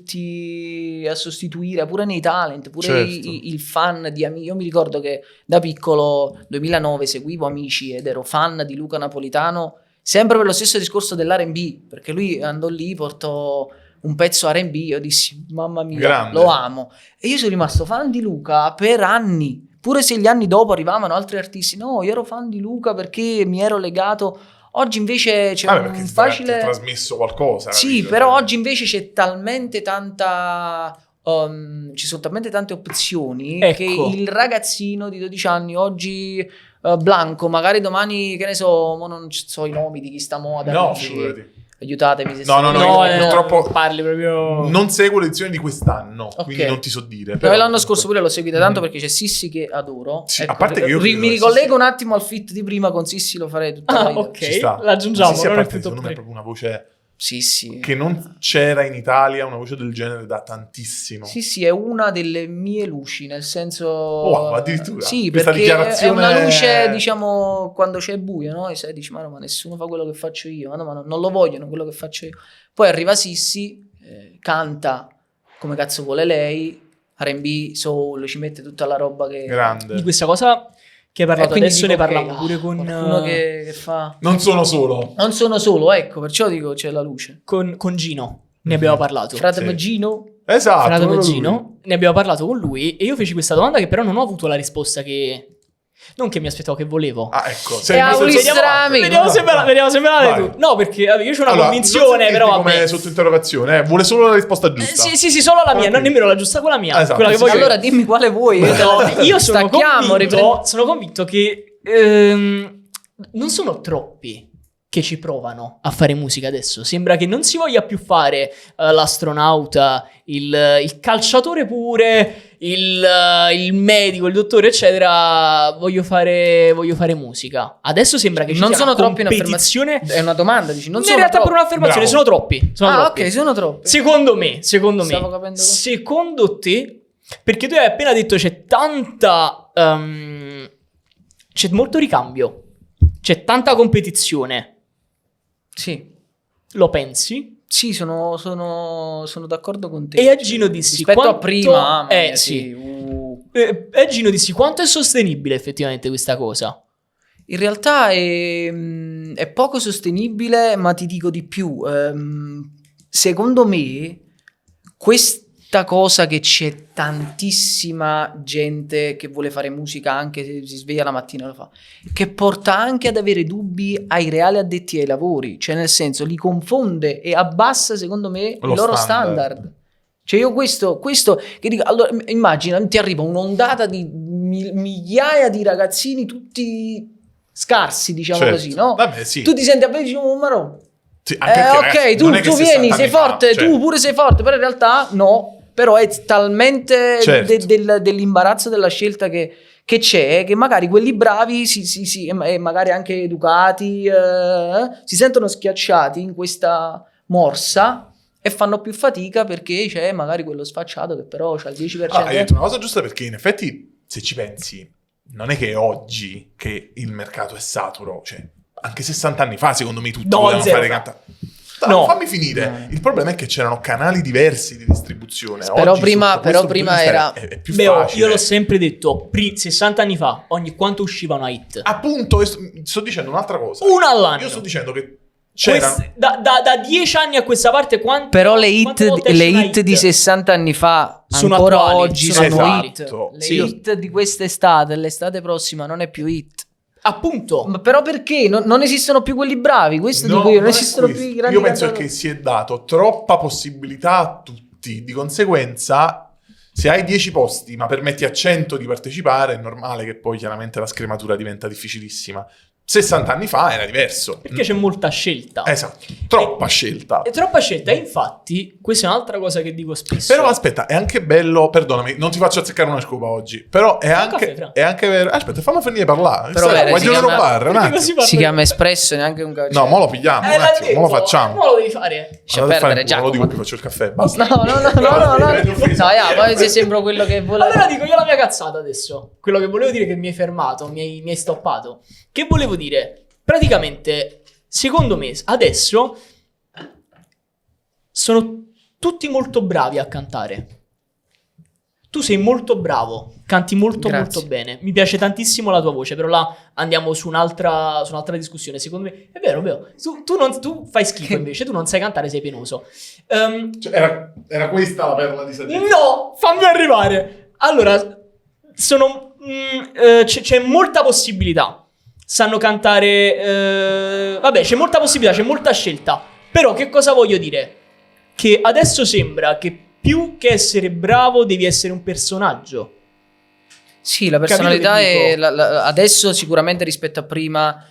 [SPEAKER 2] pure nei talent, pure
[SPEAKER 3] Certo.
[SPEAKER 2] il fan di Amici. Io mi ricordo che da piccolo, 2009, seguivo Amici ed ero fan di Luca Napolitano, sempre per lo stesso discorso dell'R&B, perché lui andò lì, portò un pezzo R&B, io dissi, mamma mia,
[SPEAKER 3] Grande.
[SPEAKER 2] lo amo. E io sono rimasto fan di Luca per anni, pure se gli anni dopo arrivavano altri artisti. No, io ero fan di Luca perché mi ero legato. Oggi invece c'è
[SPEAKER 3] Vabbè, perché
[SPEAKER 2] un
[SPEAKER 3] ti
[SPEAKER 2] facile...
[SPEAKER 3] ha trasmesso qualcosa.
[SPEAKER 2] Sì,
[SPEAKER 3] capito?
[SPEAKER 2] però oggi invece c'è talmente tanta... ci sono talmente tante opzioni che
[SPEAKER 4] Ecco.
[SPEAKER 2] il ragazzino di 12 anni oggi Blanco, magari domani, che ne so, mo non so i nomi di chi sta moda,
[SPEAKER 3] No,
[SPEAKER 2] amici.
[SPEAKER 3] figurati.
[SPEAKER 2] Aiutatemi se
[SPEAKER 3] No,
[SPEAKER 4] No,
[SPEAKER 3] io purtroppo
[SPEAKER 4] parli proprio...
[SPEAKER 3] non seguo l'edizione di quest'anno,
[SPEAKER 2] Ok.
[SPEAKER 3] quindi non ti so dire.
[SPEAKER 2] No,
[SPEAKER 3] però
[SPEAKER 2] l'anno scorso pure l'ho seguita tanto
[SPEAKER 3] Mm.
[SPEAKER 2] perché c'è Sissi che adoro.
[SPEAKER 3] Sì,
[SPEAKER 2] Ecco,
[SPEAKER 3] a parte che io credo
[SPEAKER 2] mi
[SPEAKER 3] che
[SPEAKER 2] ricollego
[SPEAKER 3] Sissi-
[SPEAKER 2] un attimo al fit di prima con Sissi, lo farei tutta la
[SPEAKER 4] Ah,
[SPEAKER 2] vita.
[SPEAKER 4] ok,
[SPEAKER 3] Ci sta.
[SPEAKER 4] l'aggiungiamo.
[SPEAKER 3] Sì, a
[SPEAKER 4] non è
[SPEAKER 3] parte,
[SPEAKER 4] più top
[SPEAKER 3] secondo me è
[SPEAKER 4] 3.
[SPEAKER 3] proprio una voce
[SPEAKER 2] Sissi.
[SPEAKER 3] che non c'era in Italia, una voce del genere da tantissimo.
[SPEAKER 2] Sì, è una delle mie luci, nel senso...
[SPEAKER 3] Wow, addirittura?
[SPEAKER 2] Sì,
[SPEAKER 3] Questa
[SPEAKER 2] perché è
[SPEAKER 3] dichiarazione-
[SPEAKER 2] una luce, diciamo, quando c'è buio, no? E sai, dici, ma nessuno fa quello che faccio io, no, ma non lo vogliono quello che faccio io. Poi arriva Sissi, canta come cazzo vuole lei, R&B, soul, ci mette tutta la roba che...
[SPEAKER 3] Grande.
[SPEAKER 4] Di questa cosa che hai parlato
[SPEAKER 2] quindi
[SPEAKER 4] adesso
[SPEAKER 2] dico,
[SPEAKER 4] ne parliamo
[SPEAKER 2] ok,
[SPEAKER 4] pure con,
[SPEAKER 2] qualcuno che fa...
[SPEAKER 3] Non sono solo.
[SPEAKER 2] Non sono solo, ecco, perciò dico c'è la luce.
[SPEAKER 4] con Gino. Ne abbiamo parlato.
[SPEAKER 2] Frate
[SPEAKER 3] Sì.
[SPEAKER 2] Magino...
[SPEAKER 3] Esatto.
[SPEAKER 4] Frato
[SPEAKER 3] proprio lui.
[SPEAKER 4] Meggino, ne abbiamo parlato con lui e io feci questa domanda che però non ho avuto la risposta che... Non che mi aspettavo, che volevo.
[SPEAKER 3] Ah, ecco.
[SPEAKER 2] E a
[SPEAKER 3] questo è il
[SPEAKER 2] Ulisse
[SPEAKER 3] sottofatto.
[SPEAKER 2] Rami.
[SPEAKER 4] Vediamo se me la
[SPEAKER 3] Vai.
[SPEAKER 4] tu. No, perché io ho una
[SPEAKER 3] Allora,
[SPEAKER 4] convinzione,
[SPEAKER 3] non
[SPEAKER 4] però
[SPEAKER 3] sentite
[SPEAKER 4] vabbè.
[SPEAKER 3] come sotto interrogazione, vuole solo la risposta giusta.
[SPEAKER 4] Sì, solo la mia,
[SPEAKER 3] Ok.
[SPEAKER 4] non nemmeno la giusta, quella mia.
[SPEAKER 3] Esatto,
[SPEAKER 4] Quella che
[SPEAKER 3] sì,
[SPEAKER 4] voglio.
[SPEAKER 2] Allora dimmi quale vuoi.
[SPEAKER 4] No, io sono
[SPEAKER 2] Stacchiamo,
[SPEAKER 4] sono convinto che non sono troppi che ci provano a fare musica adesso. Sembra che non si voglia più fare l'astronauta, il calciatore pure, il medico, il dottore, eccetera. Voglio fare musica. Adesso sembra che ci
[SPEAKER 2] Non
[SPEAKER 4] sia
[SPEAKER 2] sono
[SPEAKER 4] una
[SPEAKER 2] troppi in
[SPEAKER 4] competizione.
[SPEAKER 2] È una domanda, dici, non
[SPEAKER 4] in
[SPEAKER 2] sono
[SPEAKER 4] realtà per
[SPEAKER 2] troppi.
[SPEAKER 4] un'affermazione
[SPEAKER 3] Bravo.
[SPEAKER 4] sono troppi. Sono troppi.
[SPEAKER 2] Ok, sono troppi.
[SPEAKER 4] Secondo me,
[SPEAKER 2] Stavo capendo così.
[SPEAKER 4] secondo te, perché tu hai appena detto c'è tanta, c'è molto ricambio, c'è tanta competizione,
[SPEAKER 2] Sì.
[SPEAKER 4] lo pensi?
[SPEAKER 2] Sì, sono d'accordo con te.
[SPEAKER 4] E a Gino dissi
[SPEAKER 2] rispetto a
[SPEAKER 4] quanto-
[SPEAKER 2] prima, mamma mia,
[SPEAKER 4] sì.
[SPEAKER 2] sì.
[SPEAKER 4] E a Gino dissi quanto è sostenibile effettivamente questa cosa?
[SPEAKER 2] In realtà è poco sostenibile, ma ti dico di più. Secondo me, questa cosa che c'è tantissima gente che vuole fare musica anche se si sveglia la mattina e lo fa, che porta anche ad avere dubbi ai reali addetti ai lavori, cioè nel senso li confonde e abbassa secondo me
[SPEAKER 3] Lo
[SPEAKER 2] il loro
[SPEAKER 3] standard.
[SPEAKER 2] standard. Cioè io questo che dico, allora immagina ti arriva un'ondata di migliaia di ragazzini tutti scarsi, diciamo
[SPEAKER 3] Certo.
[SPEAKER 2] così, no?
[SPEAKER 3] Vabbè, sì.
[SPEAKER 2] Tu ti senti a vedere e dici, oh marò.
[SPEAKER 3] Sì, anche perché,
[SPEAKER 2] Ok,
[SPEAKER 3] ragazzi,
[SPEAKER 2] tu
[SPEAKER 3] non è che
[SPEAKER 2] vieni,
[SPEAKER 3] 60
[SPEAKER 2] sei
[SPEAKER 3] anni fa,
[SPEAKER 2] forte,
[SPEAKER 3] cioè,
[SPEAKER 2] tu pure sei forte, però in realtà no. Però è talmente
[SPEAKER 3] Certo.
[SPEAKER 2] dell'imbarazzo della scelta che c'è, che magari quelli bravi e magari anche educati si sentono schiacciati in questa morsa e fanno più fatica perché c'è magari quello sfacciato che però c'ha il 10%.
[SPEAKER 3] Hai detto una cosa giusta, perché in effetti, se ci pensi, non è che è oggi che il mercato è saturo, cioè anche 60 anni fa secondo me tutti
[SPEAKER 4] No,
[SPEAKER 3] potevano
[SPEAKER 4] zero.
[SPEAKER 3] fare cantare.
[SPEAKER 4] No.
[SPEAKER 3] Fammi finire.
[SPEAKER 2] No.
[SPEAKER 3] Il problema è che c'erano canali diversi di distribuzione.
[SPEAKER 2] Però
[SPEAKER 3] Oggi,
[SPEAKER 2] prima-
[SPEAKER 3] sotto
[SPEAKER 2] però
[SPEAKER 3] questo
[SPEAKER 2] prima
[SPEAKER 3] punto di
[SPEAKER 2] era-
[SPEAKER 3] vista è più
[SPEAKER 4] Beh,
[SPEAKER 3] facile.
[SPEAKER 4] io l'ho sempre detto, 60 anni fa, ogni quanto usciva una hit?
[SPEAKER 3] Appunto, sto dicendo un'altra cosa.
[SPEAKER 4] Una all'anno.
[SPEAKER 3] Io sto dicendo che c'erano...
[SPEAKER 4] Da 10 anni a questa parte,
[SPEAKER 2] Però le
[SPEAKER 4] quante
[SPEAKER 2] hit,
[SPEAKER 4] volte
[SPEAKER 2] le
[SPEAKER 4] esce una
[SPEAKER 2] hit di 60 anni fa
[SPEAKER 4] Sono
[SPEAKER 2] ancora
[SPEAKER 4] attuali,
[SPEAKER 2] oggi
[SPEAKER 4] sono
[SPEAKER 2] sono
[SPEAKER 3] attuali.
[SPEAKER 2] hit.
[SPEAKER 3] Esatto.
[SPEAKER 2] Le
[SPEAKER 3] Sì.
[SPEAKER 2] hit di quest'estate, l'estate prossima non è più hit.
[SPEAKER 4] Appunto.
[SPEAKER 2] Ma però perché? Non esistono più quelli bravi, questo
[SPEAKER 3] No,
[SPEAKER 2] dico io, non
[SPEAKER 3] non è
[SPEAKER 2] esistono più
[SPEAKER 3] questo.
[SPEAKER 2] i grandi
[SPEAKER 3] Io penso
[SPEAKER 2] cantatori.
[SPEAKER 3] che si è dato troppa possibilità a tutti. Di conseguenza, se hai 10 posti ma permetti a 100 di partecipare, è normale che poi chiaramente la scrematura diventa difficilissima. 60 anni fa era diverso.
[SPEAKER 4] Perché c'è molta scelta.
[SPEAKER 3] Esatto, troppa scelta.
[SPEAKER 4] È troppa scelta, e infatti, questa è un'altra cosa che dico spesso.
[SPEAKER 3] Però aspetta, è anche bello, perdonami, non ti faccio azzeccare una scopa oggi, però è anche vero. Aspetta, fammi finire di parlare.
[SPEAKER 2] Però
[SPEAKER 3] Guarda,
[SPEAKER 2] si chiama-
[SPEAKER 3] bar, un attimo.
[SPEAKER 2] Si chiama espresso, neanche un caffè.
[SPEAKER 3] No, mo lo pigliamo, un attimo, mo lo facciamo.
[SPEAKER 4] Mo lo devi fare.
[SPEAKER 2] Lascia
[SPEAKER 3] Allora,
[SPEAKER 2] perdere,
[SPEAKER 3] non lo dico
[SPEAKER 2] Giacomo.
[SPEAKER 3] più, faccio il caffè, basta.
[SPEAKER 2] No, poi se sembro quello che volevo.
[SPEAKER 4] Allora dico io la mia cazzata adesso. Quello che volevo dire, che mi hai fermato, mi hai stoppato. Che volevo dire? Praticamente, secondo me, adesso sono tutti molto bravi a cantare. Tu sei molto bravo, canti molto
[SPEAKER 2] Grazie.
[SPEAKER 4] molto bene. Mi piace tantissimo la tua voce, però là andiamo su un'altra discussione. Secondo me, è vero, tu fai schifo invece, tu non sai cantare, sei penoso.
[SPEAKER 3] Cioè, era questa la perla di saggezza.
[SPEAKER 4] No, fammi arrivare. Allora, c'è molta possibilità. Sanno cantare. Vabbè, c'è molta possibilità, c'è molta scelta. Però che cosa voglio dire? Che adesso sembra che più che essere bravo devi essere un personaggio.
[SPEAKER 2] Sì, la personalità
[SPEAKER 4] Capito che
[SPEAKER 2] è
[SPEAKER 4] dico?
[SPEAKER 2] adesso sicuramente rispetto a prima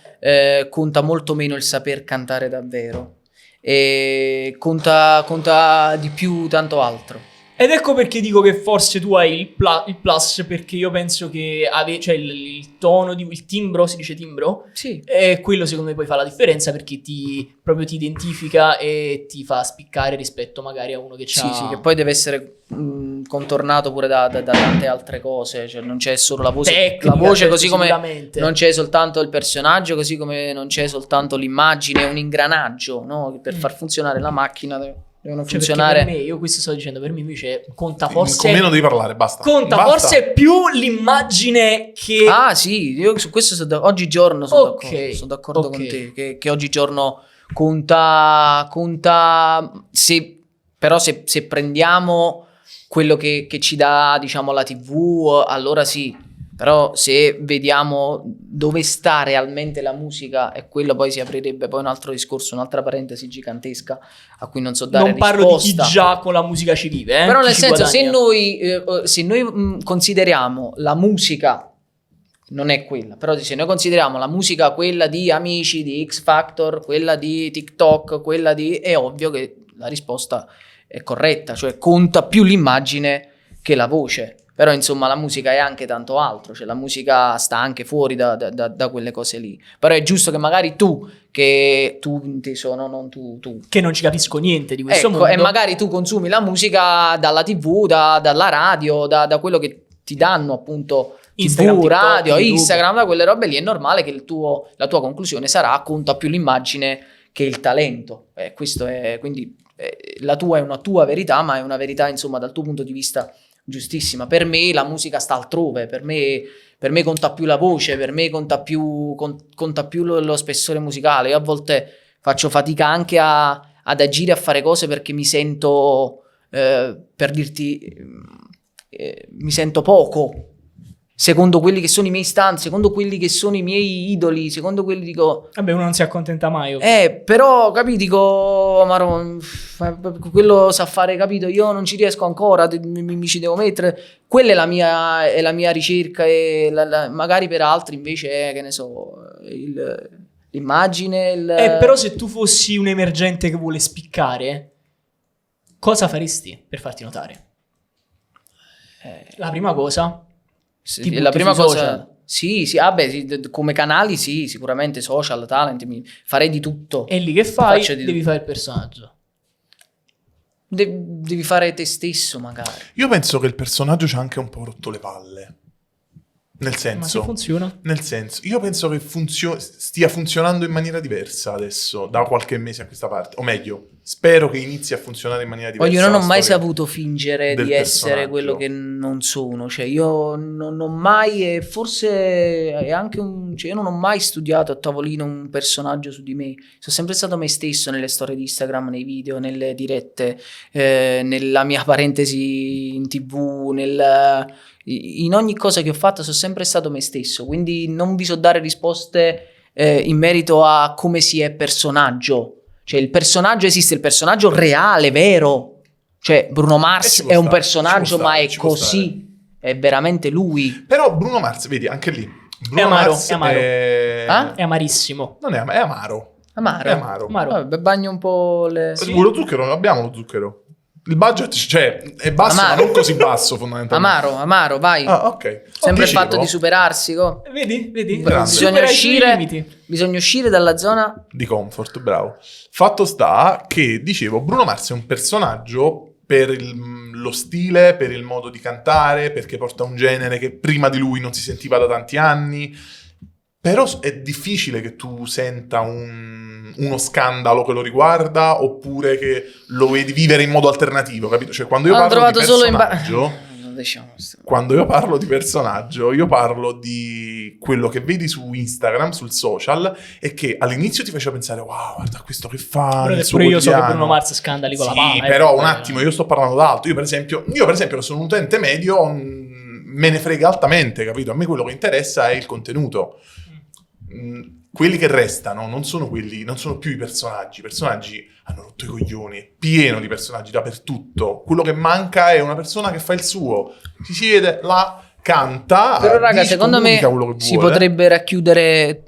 [SPEAKER 2] conta molto meno il saper cantare davvero. E conta di più tanto altro.
[SPEAKER 4] Ed ecco perché dico che forse tu hai il plus, perché io penso che cioè il tono, il timbro, si dice timbro?
[SPEAKER 2] Sì.
[SPEAKER 4] E quello secondo me poi fa la differenza, perché proprio ti identifica e ti fa spiccare rispetto magari a uno che c'ha...
[SPEAKER 2] Sì, che poi deve essere contornato pure da tante altre cose, cioè non c'è solo la voce,
[SPEAKER 4] Tecnica,
[SPEAKER 2] così
[SPEAKER 4] certo,
[SPEAKER 2] come
[SPEAKER 4] sicuramente.
[SPEAKER 2] non c'è soltanto il personaggio, così come non c'è soltanto l'immagine, un ingranaggio, no? Per far funzionare la macchina devono
[SPEAKER 4] Cioè,
[SPEAKER 2] funzionare.
[SPEAKER 4] per me, io questo sto dicendo, per me invece conta
[SPEAKER 3] Con
[SPEAKER 4] forse...
[SPEAKER 3] meno devi parlare, basta.
[SPEAKER 4] Conta
[SPEAKER 3] Basta.
[SPEAKER 4] forse più l'immagine che...
[SPEAKER 2] Ah sì, io su questo oggigiorno
[SPEAKER 4] Ok,
[SPEAKER 2] sono d'accordo
[SPEAKER 4] ok.
[SPEAKER 2] con te, che oggigiorno conta però se prendiamo quello che ci dà, diciamo, la TV, allora sì. Però se vediamo dove sta realmente la musica, e quello poi si aprirebbe poi un altro discorso, un'altra parentesi gigantesca a cui non so dare
[SPEAKER 4] non parlo
[SPEAKER 2] risposta.
[SPEAKER 4] di chi già con la musica ci vive,
[SPEAKER 2] Però
[SPEAKER 4] chi
[SPEAKER 2] nel
[SPEAKER 4] ci
[SPEAKER 2] senso, se
[SPEAKER 4] guadagna.
[SPEAKER 2] noi consideriamo la musica, non è quella, però se noi consideriamo la musica quella di Amici, di X Factor, quella di TikTok, è ovvio che la risposta è corretta, cioè conta più l'immagine che la voce. Però insomma la musica è anche tanto altro, cioè la musica sta anche fuori da quelle cose lì. Però è giusto che magari tu inteso, no, non tu,
[SPEAKER 4] Che non ci capisco niente di questo
[SPEAKER 2] ecco,
[SPEAKER 4] mondo.
[SPEAKER 2] e magari tu consumi la musica dalla TV, dalla radio, da quello che ti danno appunto
[SPEAKER 4] Instagram,
[SPEAKER 2] TV,
[SPEAKER 4] TikTok,
[SPEAKER 2] radio,
[SPEAKER 4] YouTube.
[SPEAKER 2] Instagram, da quelle robe lì. È normale che la tua conclusione sarà conta più l'immagine che il talento. Questo è, quindi la tua è una tua verità, ma è una verità insomma dal tuo punto di vista giustissima. Per me la musica sta altrove, per me conta più la voce, per me conta più lo spessore musicale. Io a volte faccio fatica anche ad agire, a fare cose, perché mi sento, per dirti, mi sento poco secondo quelli che sono i miei stanti, secondo quelli che sono i miei idoli, secondo quelli dico...
[SPEAKER 4] Vabbè, uno non si accontenta mai.
[SPEAKER 2] Però, capito, dico, Maro, quello sa fare, capito, io non ci riesco ancora, mi ci devo mettere. Quella è la mia ricerca, e magari per altri invece è, che ne so, l'immagine.
[SPEAKER 4] Però se tu fossi un emergente che vuole spiccare, cosa faresti per farti notare? La prima cosa... Ti
[SPEAKER 2] la prima
[SPEAKER 4] butti sui
[SPEAKER 2] cosa,
[SPEAKER 4] social.
[SPEAKER 2] sì, come canali, sì, sicuramente social, talent, farei di tutto.
[SPEAKER 4] E lì che fai?
[SPEAKER 2] Faccio di
[SPEAKER 4] Devi
[SPEAKER 2] tutto.
[SPEAKER 4] fare il personaggio.
[SPEAKER 2] Devi fare te stesso, magari.
[SPEAKER 3] Io penso che il personaggio ci ha anche un po' rotto le palle. Nel
[SPEAKER 4] Ma se
[SPEAKER 3] senso,
[SPEAKER 4] funziona?
[SPEAKER 3] io penso che stia funzionando in maniera diversa adesso, da qualche mese a questa parte. O meglio, spero che inizi a funzionare in maniera diversa.
[SPEAKER 2] Io non ho
[SPEAKER 3] la
[SPEAKER 2] mai
[SPEAKER 3] storia
[SPEAKER 2] saputo fingere
[SPEAKER 3] del
[SPEAKER 2] di essere
[SPEAKER 3] personaggio.
[SPEAKER 2] quello che non sono. Cioè, io non ho mai, e forse è anche cioè, io non ho mai studiato a tavolino un personaggio su di me. Sono sempre stato me stesso nelle storie di Instagram, nei video, nelle dirette, nella mia parentesi in TV, in ogni cosa che ho fatto sono sempre stato me stesso. Quindi non vi so dare risposte in merito a come si è personaggio. Cioè, il personaggio esiste, il personaggio reale, vero. Cioè, Bruno Mars
[SPEAKER 3] ci può
[SPEAKER 2] è un
[SPEAKER 3] stare,
[SPEAKER 2] personaggio,
[SPEAKER 3] ci può
[SPEAKER 2] ma
[SPEAKER 3] stare,
[SPEAKER 2] è
[SPEAKER 3] ci può
[SPEAKER 2] così. È veramente lui.
[SPEAKER 3] Però Bruno Mars, vedi, anche lì, Bruno
[SPEAKER 4] amaro,
[SPEAKER 3] Mars
[SPEAKER 4] è amaro.
[SPEAKER 2] Ah?
[SPEAKER 4] È amarissimo.
[SPEAKER 3] Non è amaro, è amaro.
[SPEAKER 2] Amaro.
[SPEAKER 3] È amaro.
[SPEAKER 4] Amaro.
[SPEAKER 2] Vabbè, bagno un po' le...
[SPEAKER 4] Sì.
[SPEAKER 3] Lo zucchero, non abbiamo lo zucchero. Il budget, cioè, è basso,
[SPEAKER 2] Amaro.
[SPEAKER 3] ma non così basso fondamentalmente.
[SPEAKER 2] Amaro, vai.
[SPEAKER 3] Ah, ok.
[SPEAKER 2] Sempre il
[SPEAKER 3] Dicevo,
[SPEAKER 2] fatto di superarsi.
[SPEAKER 4] Vedi?
[SPEAKER 3] Grande.
[SPEAKER 2] Bisogna
[SPEAKER 4] Supera i tuoi
[SPEAKER 2] uscire,
[SPEAKER 4] limiti.
[SPEAKER 2] bisogna uscire dalla zona...
[SPEAKER 3] di comfort, bravo. Fatto sta che, dicevo, Bruno Mars è un personaggio per lo stile, per il modo di cantare, perché porta un genere che prima di lui non si sentiva da tanti anni. Però è difficile che tu senta uno scandalo che lo riguarda, oppure che lo vedi vivere in modo alternativo, capito? Cioè, quando io
[SPEAKER 2] L'hanno
[SPEAKER 3] parlo di
[SPEAKER 2] trovato solo in
[SPEAKER 3] personaggio...
[SPEAKER 2] Diciamo.
[SPEAKER 3] Quando io parlo di personaggio, io parlo di quello che vedi su Instagram, sul social, e che all'inizio ti faceva pensare, wow, guarda questo che fa
[SPEAKER 4] Però
[SPEAKER 3] nel suo
[SPEAKER 4] pure io so che
[SPEAKER 3] quotidiano.
[SPEAKER 4] Bruno Mars scandali con la
[SPEAKER 3] Sì,
[SPEAKER 4] palla.
[SPEAKER 3] però un attimo, io sto parlando d'altro. Io per esempio, che sono un utente medio, me ne frega altamente, capito? A me quello che interessa è il contenuto. Quelli che restano non sono più i personaggi. I personaggi hanno rotto i coglioni, è pieno di personaggi dappertutto. Quello che manca è una persona che fa il suo, si siede là, canta.
[SPEAKER 2] Però raga,
[SPEAKER 3] dice,
[SPEAKER 2] secondo me
[SPEAKER 3] comunica quello che
[SPEAKER 2] si
[SPEAKER 3] vuole.
[SPEAKER 2] potrebbe racchiudere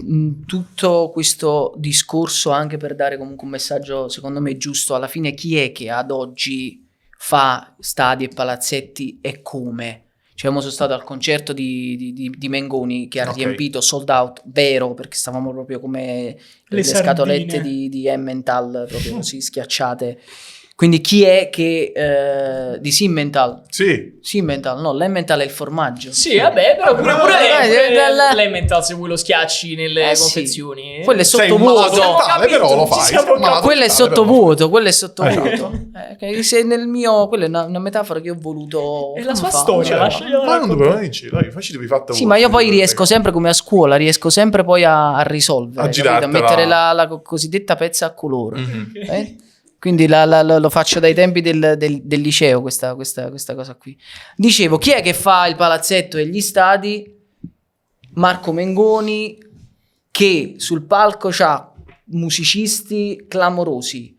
[SPEAKER 2] tutto questo discorso anche per dare comunque un messaggio, secondo me, giusto. Alla fine chi è che ad oggi fa stadi e palazzetti e come? Cioè, sono stato al concerto di Mengoni che ha
[SPEAKER 3] Ok.
[SPEAKER 2] riempito sold out, vero, perché stavamo proprio come le
[SPEAKER 4] sardine.
[SPEAKER 2] scatolette di Emmental, proprio così schiacciate. Quindi chi è che... di Simmental?
[SPEAKER 3] Sì,
[SPEAKER 2] Simmental, no, l'Emmental è il formaggio.
[SPEAKER 4] Sì, vabbè, però pure
[SPEAKER 2] della-
[SPEAKER 4] l'Emmental se vuoi lo schiacci nelle
[SPEAKER 2] sì.
[SPEAKER 4] confezioni.
[SPEAKER 2] Quello è
[SPEAKER 3] sei un malato
[SPEAKER 2] sottovuoto.
[SPEAKER 3] mentale, però lo
[SPEAKER 4] Ci
[SPEAKER 3] fai.
[SPEAKER 4] siamo
[SPEAKER 3] sei un malato
[SPEAKER 2] Quello è
[SPEAKER 3] mentale, però.
[SPEAKER 2] sottovuoto, quello è sottovuoto.
[SPEAKER 3] Esatto.
[SPEAKER 2] Che se nel mio, quella è una metafora che ho voluto.
[SPEAKER 4] È la
[SPEAKER 2] come
[SPEAKER 4] sua
[SPEAKER 2] fa?
[SPEAKER 4] storia,
[SPEAKER 2] Cioè,
[SPEAKER 4] lasciagliela
[SPEAKER 3] Ma non
[SPEAKER 4] raccontare.
[SPEAKER 3] dovevo dirci, dai, facci devi fatta
[SPEAKER 2] Sì, ma io poi riesco sempre come a scuola, riesco sempre poi a risolvere,
[SPEAKER 3] A
[SPEAKER 2] capito? A
[SPEAKER 3] girartela.
[SPEAKER 2] mettere la cosiddetta pezza a colore.
[SPEAKER 3] Mhm.
[SPEAKER 2] Quindi lo faccio dai tempi del liceo questa cosa qui. Dicevo, chi è che fa il palazzetto e gli stadi? Marco Mengoni, che sul palco c'ha musicisti clamorosi,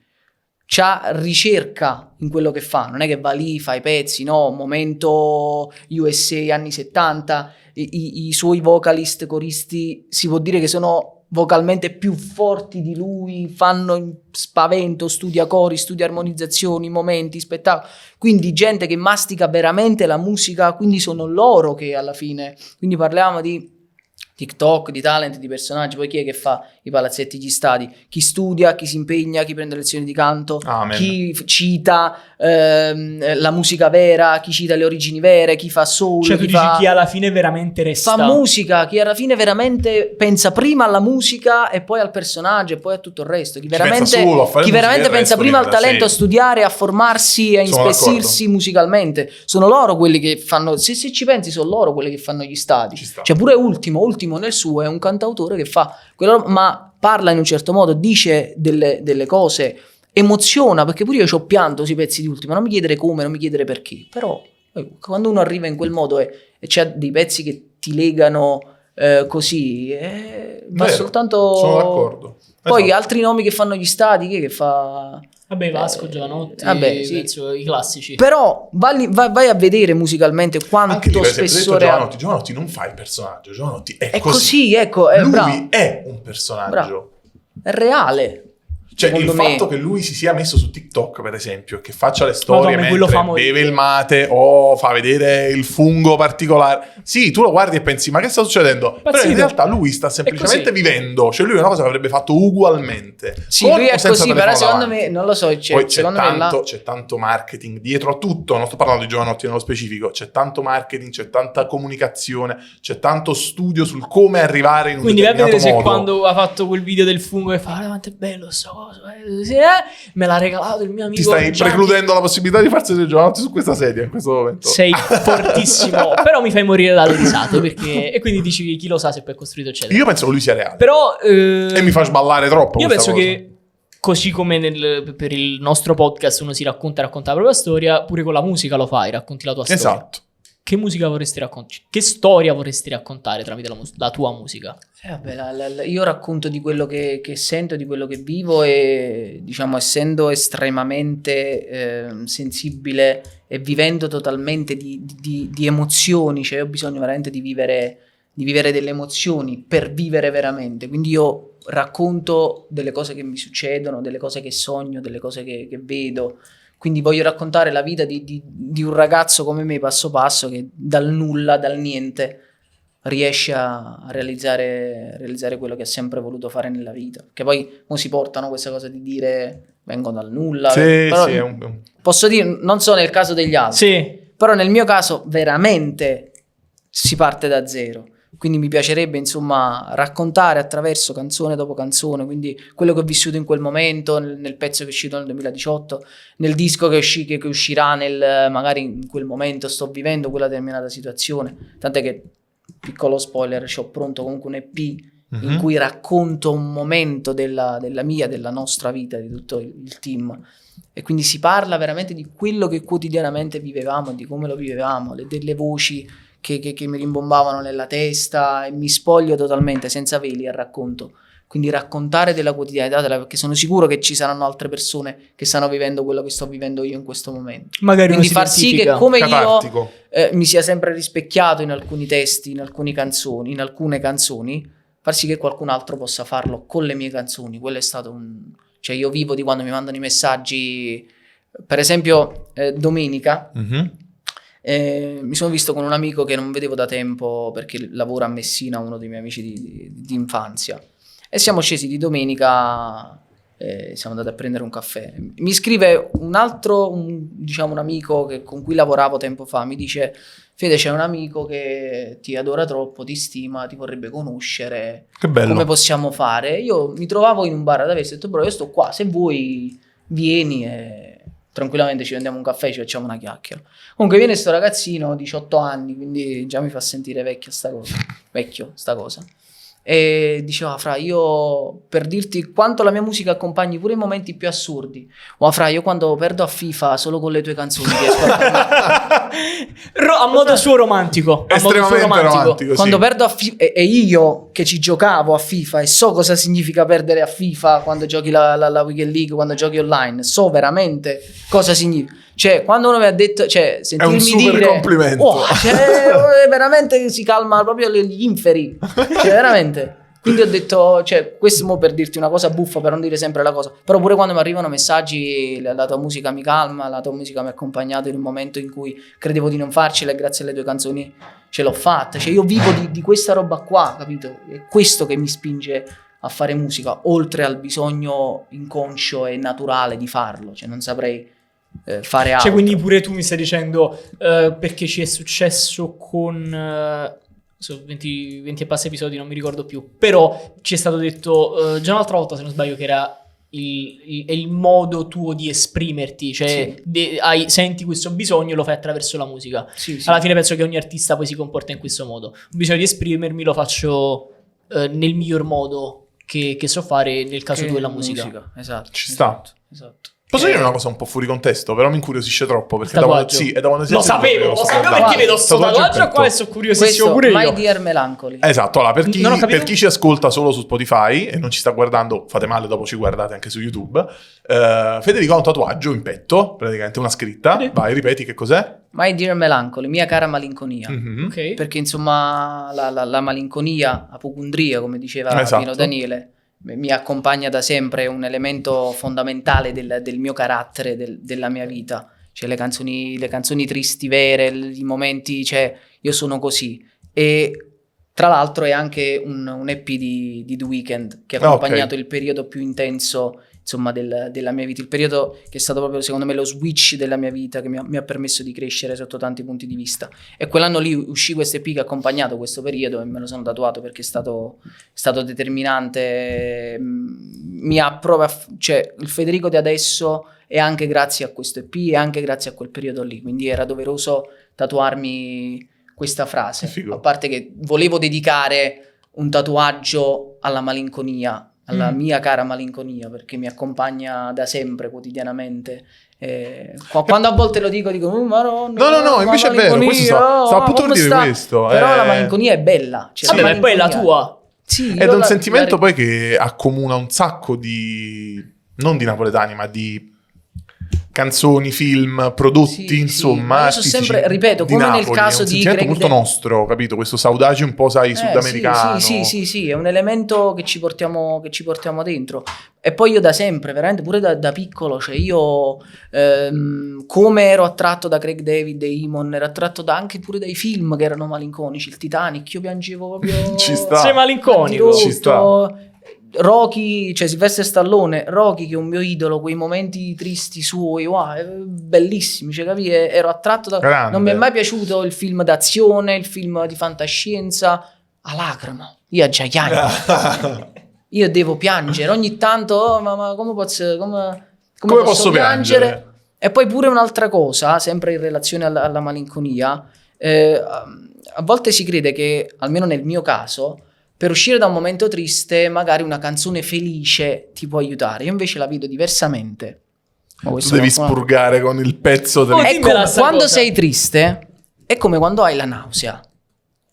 [SPEAKER 2] c'ha ricerca in quello che fa, non è che va lì, fa i pezzi, no, momento USA anni 70, i suoi vocalist, coristi, si può dire che sono vocalmente più forti di lui, fanno spavento, studia cori, studia armonizzazioni, momenti, spettacoli, quindi gente che mastica veramente la musica, quindi sono loro che alla fine, quindi parliamo di TikTok, di talent, di personaggi, poi chi è che fa i palazzetti, gli stadi? Chi studia, chi si impegna, chi prende lezioni di canto,
[SPEAKER 3] Amen.
[SPEAKER 2] chi cita la musica vera, chi cita le origini vere, chi fa soul,
[SPEAKER 4] Cioè tu
[SPEAKER 2] chi
[SPEAKER 4] dici
[SPEAKER 2] fa...
[SPEAKER 4] chi alla fine veramente resta.
[SPEAKER 2] Fa musica, chi alla fine veramente pensa prima alla musica e poi al personaggio e poi a tutto il resto. Chi
[SPEAKER 3] pensa
[SPEAKER 2] veramente,
[SPEAKER 3] solo a fare
[SPEAKER 2] chi
[SPEAKER 3] musica
[SPEAKER 2] veramente
[SPEAKER 3] e il
[SPEAKER 2] pensa
[SPEAKER 3] resto
[SPEAKER 2] prima al
[SPEAKER 3] libera,
[SPEAKER 2] talento,
[SPEAKER 3] sì.
[SPEAKER 2] a studiare, a formarsi, a
[SPEAKER 3] Sono
[SPEAKER 2] inspessirsi musicalmente. Sono loro quelli che fanno, se ci pensi, sono loro quelli che fanno gli stadi.
[SPEAKER 3] Ci sta.
[SPEAKER 2] Cioè pure Ultimo nel suo è un cantautore che fa quello, ma parla in un certo modo, dice delle cose, emoziona, perché pure io ci ho pianto sui pezzi di Ultimo, non mi chiedere come, non mi chiedere perché, però quando uno arriva in quel modo e c'è dei pezzi che ti legano così, va
[SPEAKER 3] Vero,
[SPEAKER 2] soltanto...
[SPEAKER 3] sono d'accordo.
[SPEAKER 2] Poi
[SPEAKER 3] Esatto.
[SPEAKER 2] altri nomi che fanno gli stadi, che fa...
[SPEAKER 4] Vabbè, Vasco, Giovanotti,
[SPEAKER 2] vabbè, sì.
[SPEAKER 4] penso i classici.
[SPEAKER 2] Però vai a vedere musicalmente quanto
[SPEAKER 3] Anche lì, per esempio,
[SPEAKER 2] spessore ha.
[SPEAKER 3] Giovanotti non fa il personaggio, Giovanotti è
[SPEAKER 2] È
[SPEAKER 3] così.
[SPEAKER 2] così, ecco,
[SPEAKER 3] Lui
[SPEAKER 2] bravo,
[SPEAKER 3] è un personaggio.
[SPEAKER 2] Bravo. È reale.
[SPEAKER 3] Cioè, il
[SPEAKER 2] Secondo me.
[SPEAKER 3] fatto che lui si sia messo su TikTok, per esempio, che faccia le storie
[SPEAKER 4] Madonna, quello
[SPEAKER 3] mentre
[SPEAKER 4] fa morire.
[SPEAKER 3] beve il mate o fa vedere il fungo particolare. Sì, tu lo guardi e pensi, ma che sta succedendo? Però in
[SPEAKER 4] Pazzito.
[SPEAKER 3] realtà lui sta semplicemente
[SPEAKER 4] così.
[SPEAKER 3] vivendo. Cioè, lui è una cosa che avrebbe fatto ugualmente.
[SPEAKER 2] Sì,
[SPEAKER 3] Con
[SPEAKER 2] lui
[SPEAKER 3] o
[SPEAKER 2] è
[SPEAKER 3] senza
[SPEAKER 2] così,
[SPEAKER 3] telefono
[SPEAKER 2] però secondo
[SPEAKER 3] davanti.
[SPEAKER 2] me, non lo so,
[SPEAKER 3] Poi
[SPEAKER 2] secondo me là...
[SPEAKER 3] c'è tanto marketing dietro a tutto, non sto parlando di Giovanotti nello specifico, c'è tanto marketing, c'è tanta comunicazione, c'è tanto studio sul come arrivare in un
[SPEAKER 4] Quindi vai a vedere
[SPEAKER 3] determinato
[SPEAKER 4] se
[SPEAKER 3] modo.
[SPEAKER 4] quando ha fatto quel video del fungo e fa quanto è bello sto coso, sì, me l'ha regalato il mio amico
[SPEAKER 3] Ti stai
[SPEAKER 4] Gianni.
[SPEAKER 3] precludendo la possibilità di farsi del Giovanotti su questa sedia in questo momento.
[SPEAKER 4] Sei fortissimo, però mi fai morire dalle risate perché... e quindi dici che chi lo sa se poi è costruito eccetera.
[SPEAKER 3] Io penso che lui sia reale.
[SPEAKER 4] Però
[SPEAKER 3] E mi fa sballare troppo
[SPEAKER 4] io
[SPEAKER 3] questa
[SPEAKER 4] penso
[SPEAKER 3] cosa.
[SPEAKER 4] che così come per il nostro podcast uno si racconta la propria storia, pure con la musica lo fai, racconti la tua storia.
[SPEAKER 3] Esatto.
[SPEAKER 4] Che musica vorresti raccontare? Che storia vorresti raccontare tramite la tua musica?
[SPEAKER 2] Vabbè, io racconto di quello che sento, di quello che vivo e diciamo essendo estremamente sensibile e vivendo totalmente di emozioni, cioè ho bisogno veramente di vivere di vivere delle emozioni per vivere veramente. Quindi io racconto delle cose che mi succedono, delle cose che sogno, delle cose che vedo. Quindi voglio raccontare la vita di un ragazzo come me, passo passo, che dal nulla, dal niente, riesce a realizzare quello che ha sempre voluto fare nella vita. Che poi mo si portano questa cosa di dire vengo dal nulla.
[SPEAKER 3] Sì,
[SPEAKER 2] però
[SPEAKER 3] sì,
[SPEAKER 2] posso dire, non so nel caso degli altri,
[SPEAKER 4] Sì.
[SPEAKER 2] però nel mio caso veramente si parte da zero. Quindi mi piacerebbe insomma raccontare attraverso canzone dopo canzone, quindi quello che ho vissuto in quel momento, nel pezzo che è uscito nel 2018, nel disco che uscirà magari in quel momento sto vivendo quella determinata situazione. Tant'è che, piccolo spoiler, c'ho pronto comunque un EP in cui racconto un momento della nostra vita, di tutto il team. E quindi si parla veramente di quello che quotidianamente vivevamo e di come lo vivevamo, delle voci che mi rimbombavano nella testa, e mi spoglio totalmente, senza veli, al racconto. Quindi raccontare della quotidianità, perché sono sicuro che ci saranno altre persone che stanno vivendo quello che sto vivendo io in questo momento.
[SPEAKER 4] Magari
[SPEAKER 2] quindi
[SPEAKER 4] uno
[SPEAKER 2] far
[SPEAKER 4] si
[SPEAKER 2] sì che
[SPEAKER 4] identifica.
[SPEAKER 2] come
[SPEAKER 3] Catartico.
[SPEAKER 2] io mi sia sempre rispecchiato in alcuni testi, in alcune canzoni, far sì che qualcun altro possa farlo con le mie canzoni. Quello è stato cioè io vivo di quando mi mandano i messaggi. Per esempio domenica mi sono visto con un amico che non vedevo da tempo perché lavora a Messina, uno dei miei amici di infanzia, e siamo scesi di domenica, siamo andati a prendere un caffè. Mi scrive un amico con cui lavoravo tempo fa, mi dice: Fede, c'è un amico che ti adora troppo, ti stima, ti vorrebbe conoscere,
[SPEAKER 3] Che bello.
[SPEAKER 2] come possiamo fare? Io mi trovavo in un bar ad Avesta e ho detto: bro, io sto qua, se vuoi vieni e tranquillamente ci prendiamo un caffè e ci facciamo una chiacchiera. Comunque viene sto ragazzino, 18 anni, quindi già mi fa sentire vecchio sta cosa. E diceva: Fra, io per dirti quanto la mia musica accompagni pure i momenti più assurdi. Fra, io quando perdo a FIFA solo con le tue canzoni riesco a
[SPEAKER 4] A modo suo romantico. A modo suo
[SPEAKER 3] Estremamente romantico, sì.
[SPEAKER 2] quando perdo a FIFA, e io che ci giocavo a FIFA e so cosa significa perdere a FIFA quando giochi la Weekend League, quando giochi online, so veramente cosa significa. Cioè, quando uno mi ha detto, cioè, sentirmi
[SPEAKER 3] È un super
[SPEAKER 2] dire
[SPEAKER 3] complimento.
[SPEAKER 2] veramente si calma proprio gli inferi. Cioè, veramente. Quindi ho detto, cioè, questo mo per dirti una cosa buffa, per non dire sempre la cosa, però pure quando mi arrivano messaggi, la tua musica mi calma, la tua musica mi ha accompagnato in un momento in cui credevo di non farcela e grazie alle tue canzoni ce l'ho fatta. Cioè, io vivo di questa roba qua, capito? È questo che mi spinge a fare musica, oltre al bisogno inconscio e naturale di farlo. Cioè, non saprei fare altro.
[SPEAKER 4] Cioè, quindi pure tu mi stai dicendo, perché ci è successo con 20 e passa episodi, non mi ricordo più, però ci è stato detto già un'altra volta, se non sbaglio, che era il modo tuo di esprimerti, cioè
[SPEAKER 2] Sì.
[SPEAKER 4] senti questo bisogno, lo fai attraverso la musica.
[SPEAKER 2] Sì.
[SPEAKER 4] Alla fine penso che ogni artista poi si comporta in questo modo. Ho bisogno di esprimermi, lo faccio nel miglior modo che so fare, nel caso tuo è la musica.
[SPEAKER 2] Esatto.
[SPEAKER 3] Ci sta.
[SPEAKER 2] Esatto.
[SPEAKER 3] Posso dire una cosa un po' fuori contesto, però mi incuriosisce troppo perché
[SPEAKER 4] Tatuaggio.
[SPEAKER 3] è da quando
[SPEAKER 4] Lo sapevo perché vedo sto tatuaggio qua e sono curiosissimo
[SPEAKER 2] Questo,
[SPEAKER 4] pure io.
[SPEAKER 2] My Dear Melancholy.
[SPEAKER 3] Esatto, allora
[SPEAKER 4] Non ho capito.
[SPEAKER 3] per chi ci ascolta solo su Spotify e non ci sta guardando, fate male, dopo ci guardate anche su YouTube. Federico ha un tatuaggio in petto, praticamente una scritta.
[SPEAKER 4] Sì.
[SPEAKER 3] Vai, ripeti che cos'è?
[SPEAKER 2] My Dear Melancholy, mia cara malinconia.
[SPEAKER 3] Mhm.
[SPEAKER 4] Ok.
[SPEAKER 2] Perché insomma la malinconia, apocondria, come diceva
[SPEAKER 3] Esatto.
[SPEAKER 2] Pino Daniele, mi accompagna da sempre, è un elemento fondamentale del mio carattere, della mia vita. Cioè le canzoni tristi vere, i momenti, cioè io sono così. E tra l'altro è anche un EP di The Weeknd che ha accompagnato il periodo più intenso, insomma, della mia vita, il periodo che è stato proprio secondo me lo switch della mia vita, che mi ha permesso di crescere sotto tanti punti di vista. E quell'anno lì uscì questo EP che ha accompagnato questo periodo e me lo sono tatuato perché è stato determinante. Mi ha proprio, cioè il Federico di adesso è anche grazie a questo EP e anche grazie a quel periodo lì, quindi era doveroso tatuarmi questa frase.
[SPEAKER 3] Figo.
[SPEAKER 2] A parte che volevo dedicare un tatuaggio alla malinconia, alla mia cara malinconia, perché mi accompagna da sempre, quotidianamente. Quando a volte lo dico Madonna,
[SPEAKER 3] No, invece è vero, questo stavo appunto per dire questo.
[SPEAKER 2] Però la malinconia è bella. Cioè,
[SPEAKER 4] Vabbè,
[SPEAKER 2] la
[SPEAKER 4] ma poi è la
[SPEAKER 2] malinconia-
[SPEAKER 4] tua.
[SPEAKER 2] Sì,
[SPEAKER 3] Ed è un sentimento poi che accomuna un sacco di, non di napoletani, ma di canzoni, film, prodotti,
[SPEAKER 2] Sì,
[SPEAKER 3] insomma,
[SPEAKER 2] io so
[SPEAKER 3] artistici
[SPEAKER 2] sempre, ripeto,
[SPEAKER 3] di
[SPEAKER 2] come nel
[SPEAKER 3] Napoli.
[SPEAKER 2] caso
[SPEAKER 3] È un
[SPEAKER 2] di
[SPEAKER 3] sentimento
[SPEAKER 2] Craig
[SPEAKER 3] molto
[SPEAKER 2] David.
[SPEAKER 3] nostro, capito? Questo saudade un po', sai, sudamericano.
[SPEAKER 2] Sì, è un elemento che ci portiamo dentro. E poi io da sempre, veramente pure da piccolo, cioè io come ero attratto da Craig David e Imon, ero attratto anche pure dai film che erano malinconici, il Titanic, io piangevo proprio.
[SPEAKER 3] Ci sta.
[SPEAKER 4] Sei malinconico.
[SPEAKER 3] Ci sta.
[SPEAKER 2] Rocky, cioè Sylvester Stallone, Rocky che è un mio idolo, quei momenti tristi suoi, wow, bellissimi, cioè capì? Ero attratto da...
[SPEAKER 3] Grande.
[SPEAKER 2] Non mi è mai piaciuto il film d'azione, il film di fantascienza, a lacrima, io già piango. Io devo piangere ogni tanto, oh, ma come posso piangere? E poi pure un'altra cosa, sempre in relazione alla malinconia, a volte si crede che, almeno nel mio caso, per uscire da un momento triste, magari una canzone felice ti può aiutare. Io invece la vedo diversamente.
[SPEAKER 3] Tu devi spurgare con il pezzo del...
[SPEAKER 2] Ecco, quando sei triste, è come quando hai la nausea.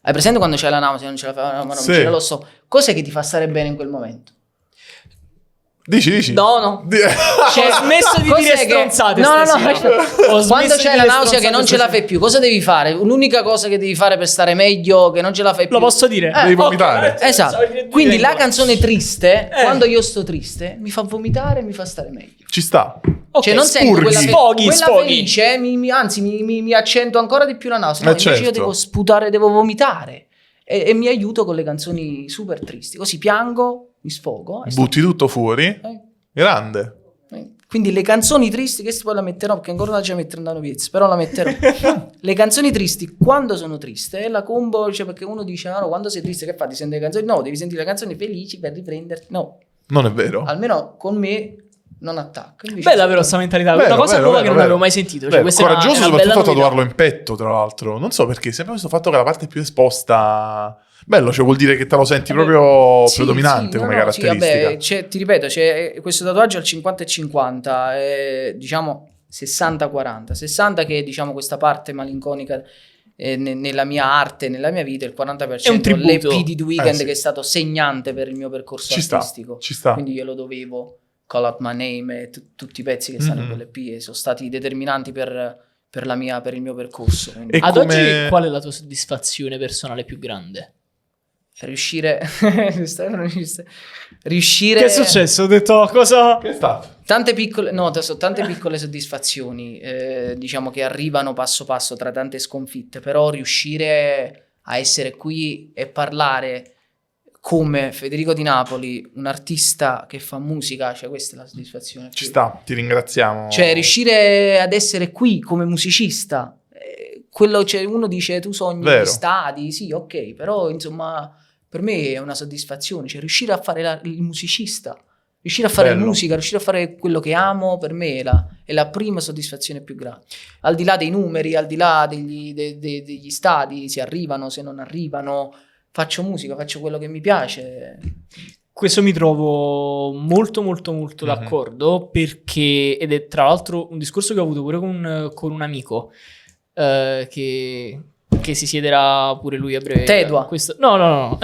[SPEAKER 2] Hai presente quando c'hai la nausea, non ce la fai, ma non
[SPEAKER 3] Sì.
[SPEAKER 2] ce la so. Cos'è che ti fa stare bene in quel momento?
[SPEAKER 3] Dici.
[SPEAKER 4] No.
[SPEAKER 2] Cioè,
[SPEAKER 4] Ho smesso di
[SPEAKER 2] cos'è
[SPEAKER 4] dire
[SPEAKER 2] che-
[SPEAKER 4] stronzate
[SPEAKER 2] No.
[SPEAKER 4] stasera. Ho smesso
[SPEAKER 2] Quando
[SPEAKER 4] di
[SPEAKER 2] c'hai la
[SPEAKER 4] dire
[SPEAKER 2] nausea che
[SPEAKER 4] stronzate
[SPEAKER 2] non ce la
[SPEAKER 4] stasera.
[SPEAKER 2] fai più, cosa devi fare? L'unica cosa che devi fare per stare meglio, che non ce la fai più.
[SPEAKER 4] Lo posso dire?
[SPEAKER 3] Devi vomitare.
[SPEAKER 2] Esatto.
[SPEAKER 4] Stavo per
[SPEAKER 2] Quindi
[SPEAKER 4] dire
[SPEAKER 2] la canzone triste,
[SPEAKER 4] Eh.
[SPEAKER 2] quando io sto triste, mi fa vomitare e mi fa stare meglio.
[SPEAKER 3] Ci sta.
[SPEAKER 4] Ok,
[SPEAKER 2] Cioè non sento
[SPEAKER 3] spurghi.
[SPEAKER 2] quella
[SPEAKER 4] Sfoghi.
[SPEAKER 2] felice, anzi mi accento ancora di più la nausea. No, invece io
[SPEAKER 3] certo.
[SPEAKER 2] devo sputare, devo vomitare. E mi aiuto con le canzoni super tristi. Così piango, mi sfogo. e
[SPEAKER 3] Butti tutto fuori.
[SPEAKER 2] Eh.
[SPEAKER 3] Grande.
[SPEAKER 2] Quindi le canzoni tristi, che poi la metterò perché ancora non la c'è mettere andando piezza, però la metterò. Le canzoni tristi quando sono triste, la combo, cioè perché uno dice no, quando sei triste che fai? Ti senti le canzoni? No, devi sentire le canzoni felici per riprenderti. No,
[SPEAKER 3] Non è vero.
[SPEAKER 2] almeno con me non attacco. Invece
[SPEAKER 4] Bella però sta mentalità,
[SPEAKER 3] Vero,
[SPEAKER 4] una cosa
[SPEAKER 3] vero,
[SPEAKER 4] nuova
[SPEAKER 3] vero,
[SPEAKER 4] che non
[SPEAKER 3] vero.
[SPEAKER 4] avevo mai sentito. Cioè,
[SPEAKER 3] Beh,
[SPEAKER 4] questa è una-
[SPEAKER 3] coraggioso
[SPEAKER 4] è una bella
[SPEAKER 3] soprattutto a
[SPEAKER 4] novità.
[SPEAKER 3] tatuarlo in petto, tra l'altro. Non so perché, sempre questo fatto che la parte più esposta... Bello, cioè vuol dire che te lo senti proprio
[SPEAKER 2] Sì,
[SPEAKER 3] predominante
[SPEAKER 2] sì,
[SPEAKER 3] come
[SPEAKER 2] no, sì,
[SPEAKER 3] caratteristica.
[SPEAKER 2] vabbè, ti ripeto, c'è questo tatuaggio al 50 e 50, diciamo 60-40. 60 che è diciamo questa parte malinconica nella mia arte, nella mia vita, il 40%
[SPEAKER 4] È un tributo.
[SPEAKER 2] l'EP di The Weeknd
[SPEAKER 3] sì.
[SPEAKER 2] che è stato segnante per il mio percorso
[SPEAKER 3] Ci sta,
[SPEAKER 2] artistico.
[SPEAKER 3] ci sta.
[SPEAKER 2] Quindi io lo dovevo, Call Out My Name e tutti i pezzi che stanno in quell'EP e sono stati determinanti per il mio percorso. Quindi
[SPEAKER 3] E
[SPEAKER 4] Ad
[SPEAKER 3] come-
[SPEAKER 4] oggi qual è la tua soddisfazione personale più grande?
[SPEAKER 2] riuscire riuscire
[SPEAKER 4] Che è successo? Ho detto cosa?
[SPEAKER 3] Che è stato?
[SPEAKER 2] tante piccole soddisfazioni, diciamo che arrivano passo passo tra tante sconfitte, però riuscire a essere qui e parlare come Federico Di Napoli, un artista che fa musica, cioè questa è la soddisfazione.
[SPEAKER 3] Ci sta, ti ringraziamo.
[SPEAKER 2] Cioè riuscire ad essere qui come musicista, quello, cioè, uno dice tu sogni
[SPEAKER 3] Vero.
[SPEAKER 2] gli stadi, sì ok, però insomma per me è una soddisfazione, cioè riuscire a fare il musicista, riuscire a fare
[SPEAKER 3] Bello.
[SPEAKER 2] musica, riuscire a fare quello che amo, per me è la prima soddisfazione più grande. Al di là dei numeri, al di là degli stadi, se arrivano, se non arrivano, faccio musica, faccio quello che mi piace.
[SPEAKER 4] Questo mi trovo molto d'accordo perché, ed è tra l'altro un discorso che ho avuto pure con un amico che si siederà pure lui a breve.
[SPEAKER 2] Tedua.
[SPEAKER 4] No.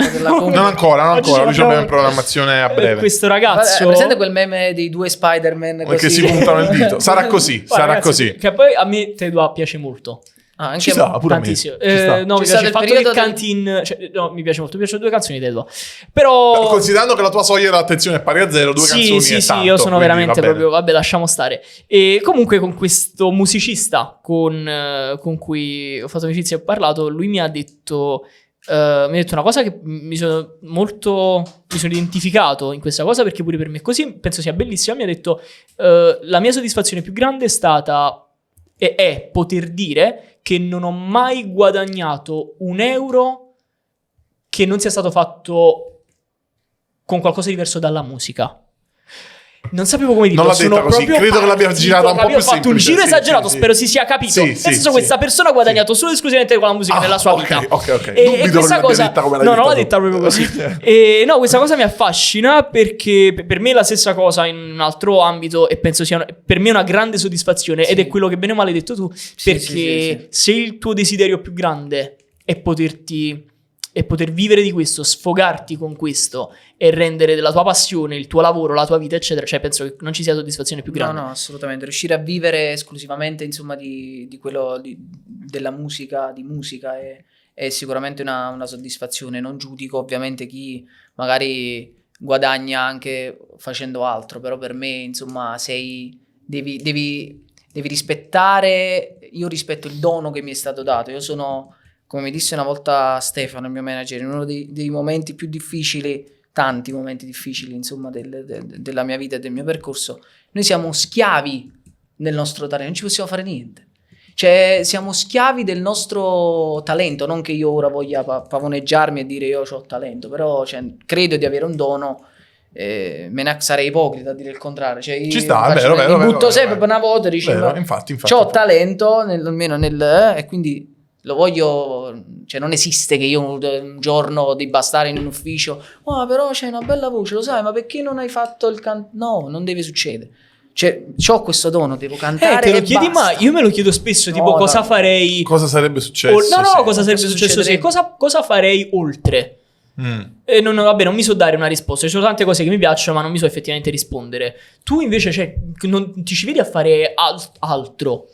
[SPEAKER 3] Non ancora,
[SPEAKER 4] Oggi
[SPEAKER 3] lui
[SPEAKER 4] abbiamo-
[SPEAKER 3] abbiamo in programmazione a breve.
[SPEAKER 4] Questo
[SPEAKER 2] Hai
[SPEAKER 4] ragazzo...
[SPEAKER 2] presente quel meme dei due Spider-Man
[SPEAKER 3] Che
[SPEAKER 2] così?
[SPEAKER 3] si puntano il dito. Sarà così,
[SPEAKER 4] Guarda,
[SPEAKER 3] sarà
[SPEAKER 4] ragazzi,
[SPEAKER 3] così.
[SPEAKER 4] Che poi a me Tedua piace molto.
[SPEAKER 2] Ah, anche
[SPEAKER 3] Ci sta, pure a me.
[SPEAKER 4] Tantissimo.
[SPEAKER 3] Ci sta.
[SPEAKER 4] No,
[SPEAKER 2] C'è
[SPEAKER 4] mi
[SPEAKER 2] stato
[SPEAKER 4] piace il
[SPEAKER 2] il
[SPEAKER 4] fatto che
[SPEAKER 2] periodo
[SPEAKER 4] canti in... Cioè, no, mi piace molto. Mi piacciono due canzoni di Tedua. Però...
[SPEAKER 3] Considerando che la tua soglia dell'attenzione è pari a zero, due canzoni
[SPEAKER 4] Sì,
[SPEAKER 3] è
[SPEAKER 4] sì,
[SPEAKER 3] tanto,
[SPEAKER 4] io sono
[SPEAKER 3] quindi
[SPEAKER 4] veramente
[SPEAKER 3] va bene.
[SPEAKER 4] proprio... Vabbè, lasciamo stare. E comunque con questo musicista con cui ho fatto amicizia e ho parlato, lui mi ha detto una cosa che mi sono identificato in questa cosa, perché pure per me è così, penso sia bellissima. Mi ha detto la mia soddisfazione più grande è stata e è poter dire che non ho mai guadagnato un euro che non sia stato fatto con qualcosa di diverso dalla musica. Non sapevo come dirlo.
[SPEAKER 3] Non l'ha detta così, credo che l'abbia girata un po' più
[SPEAKER 4] Ho fatto un
[SPEAKER 3] semplice,
[SPEAKER 4] giro
[SPEAKER 3] sì,
[SPEAKER 4] esagerato,
[SPEAKER 3] sì,
[SPEAKER 4] spero
[SPEAKER 3] sì.
[SPEAKER 4] si sia capito.
[SPEAKER 3] Sì,
[SPEAKER 4] Nel
[SPEAKER 3] sì,
[SPEAKER 4] senso,
[SPEAKER 3] sì.
[SPEAKER 4] questa persona ha guadagnato solo e esclusivamente con la musica nella sua vita.
[SPEAKER 3] Ok.
[SPEAKER 4] E
[SPEAKER 3] Dubito che
[SPEAKER 4] questa
[SPEAKER 3] l'abbia
[SPEAKER 4] cosa
[SPEAKER 3] detta come l'hai
[SPEAKER 4] no,
[SPEAKER 3] detta
[SPEAKER 4] non l'ha
[SPEAKER 3] tu.
[SPEAKER 4] detta proprio così. E no, questa cosa mi affascina perché per me è la stessa cosa in un altro ambito e penso sia per me una grande soddisfazione ed è quello che bene o male hai detto tu, perché
[SPEAKER 2] sì.
[SPEAKER 4] se il tuo desiderio più grande è poterti e poter vivere di questo, sfogarti con questo e rendere della tua passione il tuo lavoro, la tua vita, eccetera, cioè penso che non ci sia soddisfazione più grande.
[SPEAKER 2] No, assolutamente. Riuscire a vivere esclusivamente, insomma, di quello della musica, di musica è sicuramente una soddisfazione. Non giudico ovviamente chi magari guadagna anche facendo altro, però per me, insomma, devi rispettare. Io rispetto il dono che mi è stato dato. Io sono, come mi disse una volta Stefano, il mio manager, in uno dei momenti più difficili, tanti momenti difficili, insomma, della mia vita e del mio percorso, noi siamo schiavi del nostro talento, non ci possiamo fare niente. Cioè, siamo schiavi del nostro talento, non che io ora voglia pavoneggiarmi e dire io ho talento, però cioè, credo di avere un dono, me ne sarei ipocrita a dire il contrario. Cioè,
[SPEAKER 3] Ci sta, è vero,
[SPEAKER 2] mi butto sempre per una volta e dici,
[SPEAKER 3] infatti,
[SPEAKER 2] c'ho talento, almeno e quindi lo voglio, cioè non esiste che io un giorno debba stare in un ufficio, però c'hai una bella voce, lo sai, ma perché non hai fatto il canto? No, non deve succedere. Cioè, c'ho questo dono, devo cantare
[SPEAKER 4] te lo
[SPEAKER 2] e
[SPEAKER 4] chiedi
[SPEAKER 2] basta.
[SPEAKER 4] mai? Io me lo chiedo spesso, tipo cosa farei...
[SPEAKER 3] Cosa sarebbe successo?
[SPEAKER 4] Cosa sarebbe successo se... Cosa farei oltre? E vabbè, non mi so dare una risposta. Ci sono tante cose che mi piacciono, ma non mi so effettivamente rispondere. Tu invece, cioè, non ti ci vedi a fare altro.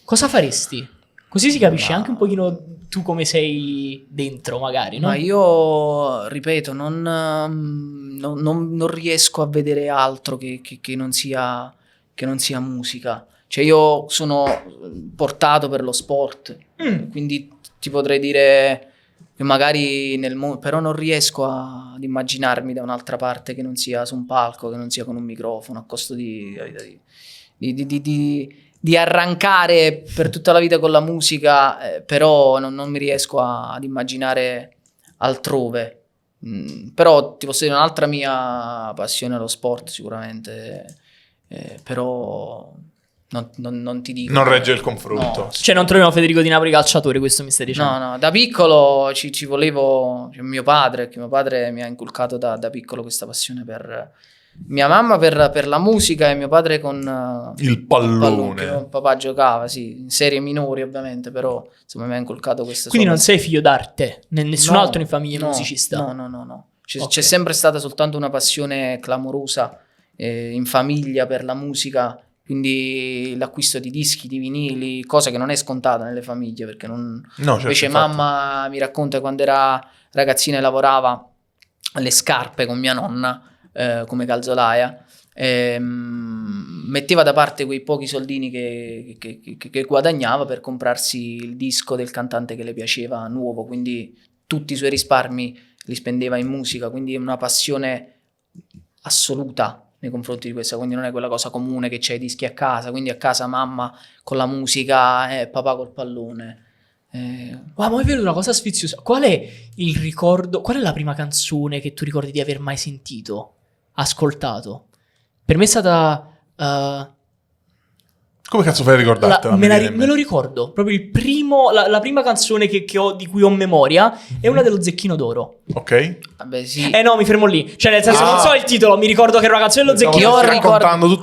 [SPEAKER 4] Cosa faresti? Così si capisce anche un pochino tu come sei dentro, magari, no?
[SPEAKER 2] Ma io, ripeto, non riesco a vedere altro che non sia musica. Cioè io sono portato per lo sport, quindi ti potrei dire che magari nel mondo, però non riesco ad immaginarmi da un'altra parte che non sia su un palco, che non sia con un microfono, a costo di arrancare per tutta la vita con la musica, però non mi riesco ad immaginare altrove. Però ti posso dire un'altra mia passione è lo sport sicuramente, però non ti dico.
[SPEAKER 3] Non regge il confronto.
[SPEAKER 2] No.
[SPEAKER 4] Cioè non troviamo Federico Di Napoli calciatore, questo mi stai dicendo?
[SPEAKER 2] No, da piccolo ci volevo, cioè mio padre mi ha inculcato da piccolo questa passione per... Mia mamma per la musica e mio padre con
[SPEAKER 3] il pallone.
[SPEAKER 2] Mio papà giocava, sì, in serie minori ovviamente, però insomma mi ha inculcato questa.
[SPEAKER 4] Quindi non sei figlio d'arte? Nessun altro in famiglia è musicista?
[SPEAKER 2] No. C'è sempre stata soltanto una passione clamorosa in famiglia per la musica, quindi l'acquisto di dischi, di vinili, cosa che non è scontata nelle famiglie, perché non...
[SPEAKER 3] No, certo,
[SPEAKER 2] invece
[SPEAKER 3] infatti.
[SPEAKER 2] mamma mi racconta quando era ragazzina e lavorava alle scarpe con mia nonna, come calzolaia, metteva da parte quei pochi soldini che guadagnava per comprarsi il disco del cantante che le piaceva nuovo, quindi tutti i suoi risparmi li spendeva in musica, quindi è una passione assoluta nei confronti di questa, quindi non è quella cosa comune che c'hai i dischi a casa, quindi a casa mamma con la musica, papà col pallone.
[SPEAKER 4] Ma è venuta una cosa sfiziosa. Qual è il ricordo? Qual è la prima canzone che tu ricordi di aver mai sentito, ascoltato? Per me è stata
[SPEAKER 3] Come cazzo fai a ricordartela?
[SPEAKER 4] me lo ricordo. Proprio il primo, la prima canzone che ho, di cui ho memoria è una dello Zecchino d'Oro.
[SPEAKER 3] Ok.
[SPEAKER 2] Vabbè, sì.
[SPEAKER 4] No, mi fermo lì. Cioè, nel senso, non so il titolo, mi ricordo che era una canzone dello Zecchino d'Oro.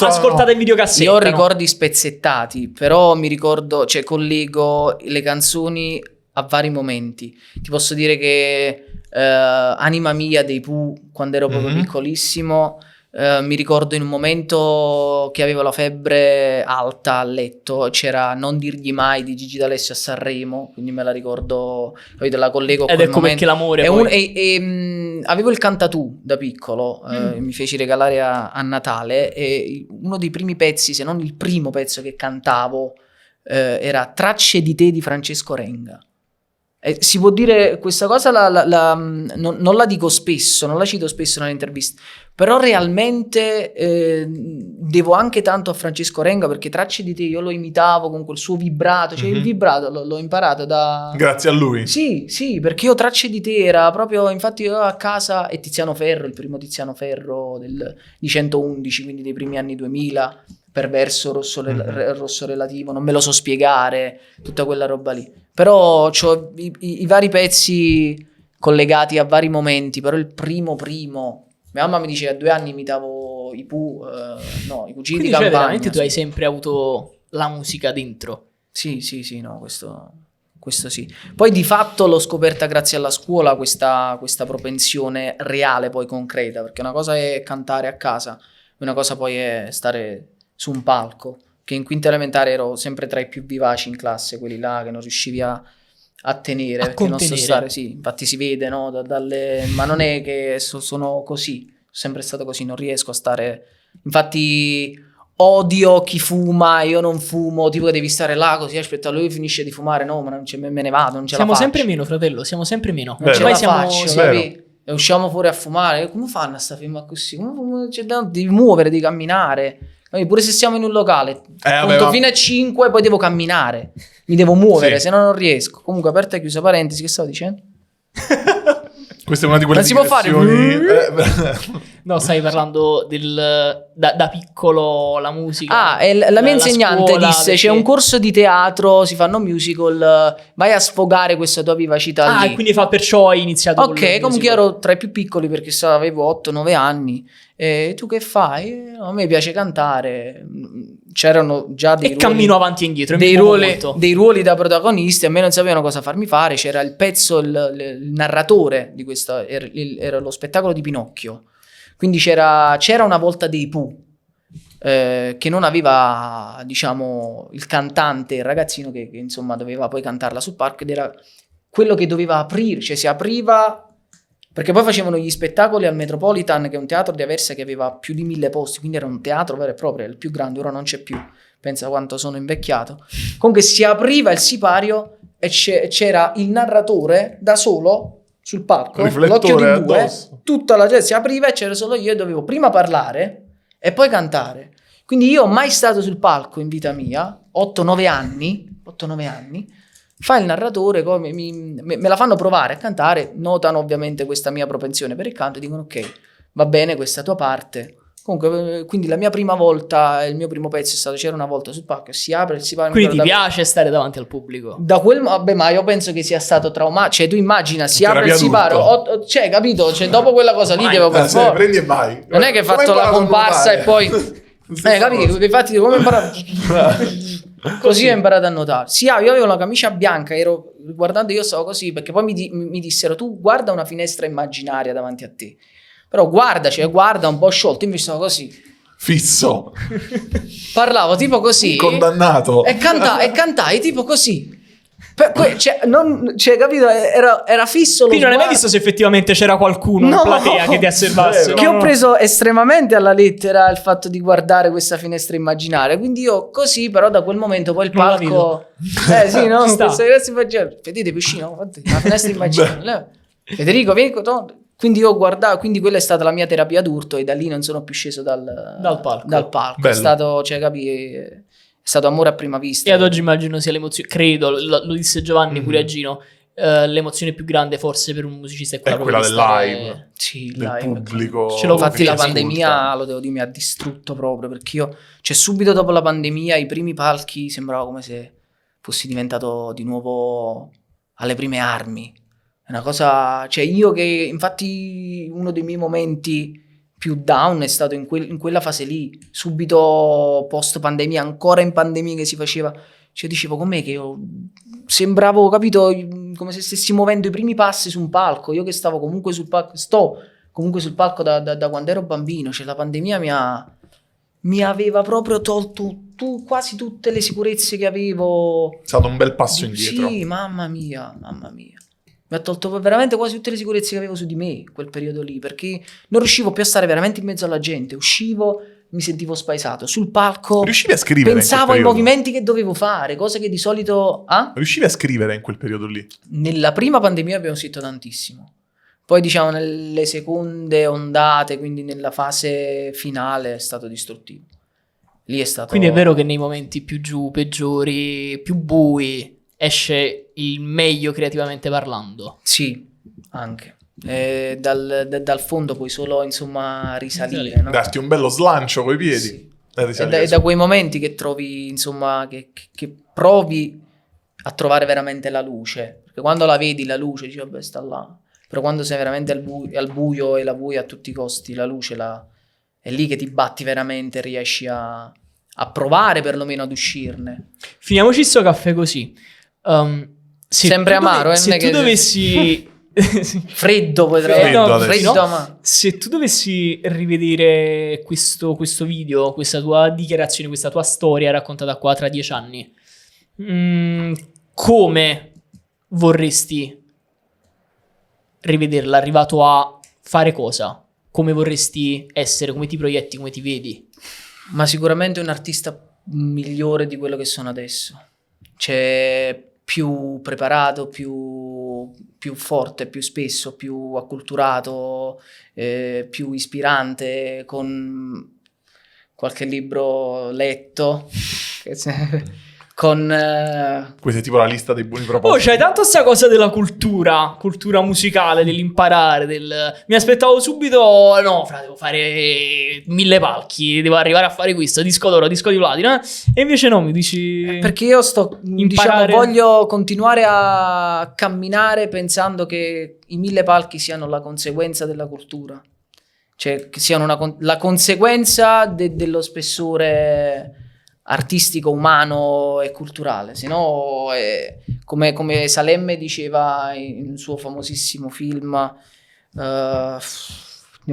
[SPEAKER 4] Ascoltata in videocassetta.
[SPEAKER 2] Io ho ricordi spezzettati, però mi ricordo, cioè collego le canzoni a vari momenti. Ti posso dire che Anima Mia dei Pooh, quando ero proprio piccolissimo, mi ricordo in un momento che avevo la febbre alta a letto, c'era Non dirgli mai di Gigi D'Alessio a Sanremo, quindi me la ricordo, capito, la collego a
[SPEAKER 4] ed
[SPEAKER 2] quel
[SPEAKER 4] ecco
[SPEAKER 2] momento.
[SPEAKER 4] Perché l'amore
[SPEAKER 2] Avevo il Cantatù da piccolo, mi feci regalare a Natale, e uno dei primi pezzi, se non il primo pezzo che cantavo, era Tracce di te di Francesco Renga. Si può dire questa cosa, non la dico spesso, non la cito spesso nelle interviste, però realmente devo anche tanto a Francesco Renga, perché Tracce di te io lo imitavo con quel suo vibrato, cioè il vibrato l'ho imparato da...
[SPEAKER 3] Grazie a lui.
[SPEAKER 2] Sì, perché io Tracce di te era proprio, infatti io a casa, e Tiziano Ferro, il primo Tiziano Ferro di 111, quindi dei primi anni 2000, Perverso, rosso relativo, non me lo so spiegare, tutta quella roba lì. Però c'ho i vari pezzi collegati a vari momenti, però il primo, mia mamma mi dice a 2 anni imitavo i Pooh, i cugini di campagna.
[SPEAKER 4] Veramente tu hai sempre avuto la musica dentro.
[SPEAKER 2] Sì, no, questo questo sì. Poi di fatto l'ho scoperta grazie alla scuola questa propensione reale, poi concreta, perché una cosa è cantare a casa, una cosa poi è stare su un palco, che in quinta elementare ero sempre tra i più vivaci in classe, quelli là che non riuscivi a tenere, perché non so
[SPEAKER 4] contenere.
[SPEAKER 2] stare, sì, infatti si vede, no, ma non è che sono così, sono sempre stato così, non riesco a stare, infatti odio chi fuma, io non fumo, tipo che devi stare là così, aspetta, lui finisce di fumare, no, ma non me ne vado, non ce
[SPEAKER 4] Siamo
[SPEAKER 2] la faccio.
[SPEAKER 4] sempre meno, fratello, siamo sempre meno.
[SPEAKER 2] Non ce
[SPEAKER 3] Vero.
[SPEAKER 2] la
[SPEAKER 4] Ormai siamo...
[SPEAKER 2] faccio,
[SPEAKER 3] vero.
[SPEAKER 2] capi? E usciamo fuori a fumare, come fanno a sta firma così? Cioè, devi muovere, devi camminare. Pure se siamo in un locale,
[SPEAKER 3] vabbè,
[SPEAKER 2] conto
[SPEAKER 3] ma-
[SPEAKER 2] fino a 5, poi devo camminare, mi devo muovere,
[SPEAKER 3] Sì.
[SPEAKER 2] se no non riesco. Comunque, aperta e chiusa parentesi, che stavo dicendo?
[SPEAKER 3] Questa è una di quelle
[SPEAKER 2] Non si può fare.
[SPEAKER 3] digressioni-
[SPEAKER 4] No, stai parlando da piccolo la musica.
[SPEAKER 2] Ah, e la mia insegnante
[SPEAKER 4] scuola,
[SPEAKER 2] disse:
[SPEAKER 4] perché-
[SPEAKER 2] c'è un corso di teatro, si fanno musical, vai a sfogare questa tua vivacità
[SPEAKER 4] Ah,
[SPEAKER 2] lì.
[SPEAKER 4] e quindi perciò hai iniziato con il
[SPEAKER 2] Ok, comunque
[SPEAKER 4] musical.
[SPEAKER 2] ero tra i più piccoli perché avevo 8-9 anni. E tu che fai? A me piace cantare. C'erano già dei
[SPEAKER 4] E
[SPEAKER 2] ruoli,
[SPEAKER 4] cammino avanti e indietro. e
[SPEAKER 2] dei
[SPEAKER 4] mi muovo
[SPEAKER 2] ruoli,
[SPEAKER 4] molto.
[SPEAKER 2] dei ruoli da protagonisti. A me non sapevano cosa farmi fare. C'era il pezzo, il narratore di questo, era lo spettacolo di Pinocchio. Quindi c'era una volta dei Pooh. Che non aveva, diciamo, il cantante, il ragazzino che insomma doveva poi cantarla sul palco, ed era quello che doveva aprire, cioè si apriva, perché poi facevano gli spettacoli al Metropolitan, che è un teatro di Aversa che aveva più di 1000 posti, quindi era un teatro vero e proprio, era il più grande, ora non c'è più, pensa quanto sono invecchiato. Comunque si apriva il sipario e c'era il narratore da solo sul palco,
[SPEAKER 3] Riflettore
[SPEAKER 2] l'occhio di bue,
[SPEAKER 3] addosso.
[SPEAKER 2] tutta la gente si apriva e c'era solo io e dovevo prima parlare e poi cantare. Quindi io mai stato sul palco in vita mia, 8-9 anni, fa il narratore, me la fanno provare a cantare, notano ovviamente questa mia propensione per il canto e dicono ok, va bene questa tua parte. Comunque, quindi la mia prima volta, il mio primo pezzo è stato c'era una volta sul palco, si apre il sipario.
[SPEAKER 4] Quindi ti piace stare davanti al pubblico?
[SPEAKER 2] Da quel vabbè, ma io penso che sia stato traumatico. Cioè, tu immagina, si apre il
[SPEAKER 3] Terapia
[SPEAKER 2] sipario,
[SPEAKER 3] adulto.
[SPEAKER 2] cioè, capito? Cioè, dopo quella cosa lì devo per
[SPEAKER 3] Sì,
[SPEAKER 2] forza.
[SPEAKER 3] prendi e vai.
[SPEAKER 2] Non è che hai
[SPEAKER 3] Come
[SPEAKER 2] fatto la
[SPEAKER 3] imparato a
[SPEAKER 2] comparsa
[SPEAKER 3] nuotare?
[SPEAKER 2] e poi capito? Infatti, come ho imparato? Così ho imparato a nuotare. Sì, io avevo la camicia bianca, ero guardando, io stavo così, perché poi mi dissero tu guarda una finestra immaginaria davanti a te. Però guarda un po' sciolto, invece stavo così.
[SPEAKER 3] Fisso.
[SPEAKER 2] Parlavo tipo così.
[SPEAKER 3] Condannato.
[SPEAKER 2] E cantai tipo così. Cioè, capito? Era fisso lo
[SPEAKER 4] Quindi non hai mai
[SPEAKER 2] sguardo.
[SPEAKER 4] visto se effettivamente c'era qualcuno
[SPEAKER 2] No.
[SPEAKER 4] in platea che ti osservasse?
[SPEAKER 3] Vero.
[SPEAKER 2] Che ho preso estremamente alla lettera il fatto di guardare questa finestra immaginaria. Quindi io così, però da quel momento poi il
[SPEAKER 4] Non la
[SPEAKER 2] palco. Sì, no?
[SPEAKER 4] Ci sta.
[SPEAKER 2] Questa finestra immaginaria. Vedete piscina, guardate, la finestra immaginaria. Federico, vieni con quindi io guardavo, quindi quella è stata la mia terapia d'urto e da lì non sono più sceso dal palco. È
[SPEAKER 3] Bello.
[SPEAKER 2] stato, cioè, capi, è stato amore a prima vista.
[SPEAKER 4] E ad oggi immagino sia l'emozione, credo, lo disse Giovanni pure a Gino, l'emozione più grande forse per un musicista è quella,
[SPEAKER 3] È quella
[SPEAKER 4] proprio
[SPEAKER 3] del
[SPEAKER 4] di stare-
[SPEAKER 3] live.
[SPEAKER 2] Sì, il
[SPEAKER 3] Del
[SPEAKER 2] live.
[SPEAKER 3] pubblico.
[SPEAKER 4] Ce l'ho
[SPEAKER 2] Infatti
[SPEAKER 3] che
[SPEAKER 2] la
[SPEAKER 3] ti ascolta.
[SPEAKER 2] pandemia, lo devo dire, mi ha distrutto proprio, perché io, cioè subito dopo la pandemia, i primi palchi sembrava come se fossi diventato di nuovo alle prime armi. È una cosa, cioè io che, infatti uno dei miei momenti più down è stato in quella fase lì, subito post pandemia, ancora in pandemia che si faceva, cioè dicevo com'è che io sembravo, capito, come se stessi muovendo i primi passi su un palco, io che stavo comunque sul palco, sto comunque sul palco da quando ero bambino, cioè la pandemia mi aveva proprio tolto quasi tutte le sicurezze che avevo.
[SPEAKER 3] È stato un bel passo indietro.
[SPEAKER 2] Sì, mamma mia. Mi ha tolto veramente quasi tutte le sicurezze che avevo su di me quel periodo lì, perché non riuscivo più a stare veramente in mezzo alla gente, uscivo, mi sentivo spaesato, sul palco
[SPEAKER 3] Riuscivi a scrivere
[SPEAKER 2] pensavo
[SPEAKER 3] in
[SPEAKER 2] ai
[SPEAKER 3] quel periodo?
[SPEAKER 2] movimenti che dovevo fare, cose che di solito...
[SPEAKER 3] Riuscivi a scrivere in quel periodo lì?
[SPEAKER 2] Nella prima pandemia abbiamo scritto tantissimo. Poi diciamo nelle seconde ondate, quindi nella fase finale è stato distruttivo. Lì è stato...
[SPEAKER 4] Quindi è vero che nei momenti più giù, peggiori, più bui, esce il meglio creativamente parlando.
[SPEAKER 2] Sì, anche. Dal fondo puoi solo, insomma, risalire,
[SPEAKER 4] Risalire.
[SPEAKER 2] no?
[SPEAKER 3] Darti un bello slancio coi piedi.
[SPEAKER 2] Sì.
[SPEAKER 3] E
[SPEAKER 2] È
[SPEAKER 3] risalire
[SPEAKER 2] da
[SPEAKER 3] su.
[SPEAKER 2] quei momenti che trovi, insomma, che provi a trovare veramente la luce. Perché quando la vedi, la luce, dici, vabbè, sta là. Però quando sei veramente al buio e la vuoi a tutti i costi, la luce è lì che ti batti veramente, riesci a provare perlomeno ad uscirne.
[SPEAKER 4] Finiamoci sto caffè così.
[SPEAKER 2] Sempre amaro, non
[SPEAKER 4] se
[SPEAKER 2] è
[SPEAKER 4] tu
[SPEAKER 2] che-
[SPEAKER 4] dovessi...
[SPEAKER 2] Freddo potrebbe
[SPEAKER 3] Freddo
[SPEAKER 2] no,
[SPEAKER 3] adesso.
[SPEAKER 2] freddo,
[SPEAKER 4] No.
[SPEAKER 2] ma
[SPEAKER 4] Se tu dovessi rivedere questo video, questa tua dichiarazione, questa tua storia raccontata qua tra 10 anni, come vorresti rivederla? Arrivato a fare cosa? Come vorresti essere? Come ti proietti? Come ti vedi?
[SPEAKER 2] ma sicuramente un artista migliore di quello che sono adesso. Cioè, più preparato, più forte, più spesso, più acculturato, più ispirante, con qualche libro letto, con...
[SPEAKER 3] Questa è tipo la lista dei buoni
[SPEAKER 4] Oh,
[SPEAKER 3] propositi.
[SPEAKER 4] c'hai tanto sta cosa della cultura musicale, dell'imparare, Mi aspettavo subito, no, fra, devo fare 1000 palchi, devo arrivare a fare questo, disco d'oro, disco di platino, e invece no, mi dici...
[SPEAKER 2] Perché io sto, diciamo,
[SPEAKER 4] Imparare.
[SPEAKER 2] voglio continuare a camminare pensando che i 1000 palchi siano la conseguenza della cultura. Cioè, che siano la conseguenza dello spessore artistico, umano e culturale. Se no, come Salemme diceva in un suo famosissimo film, ne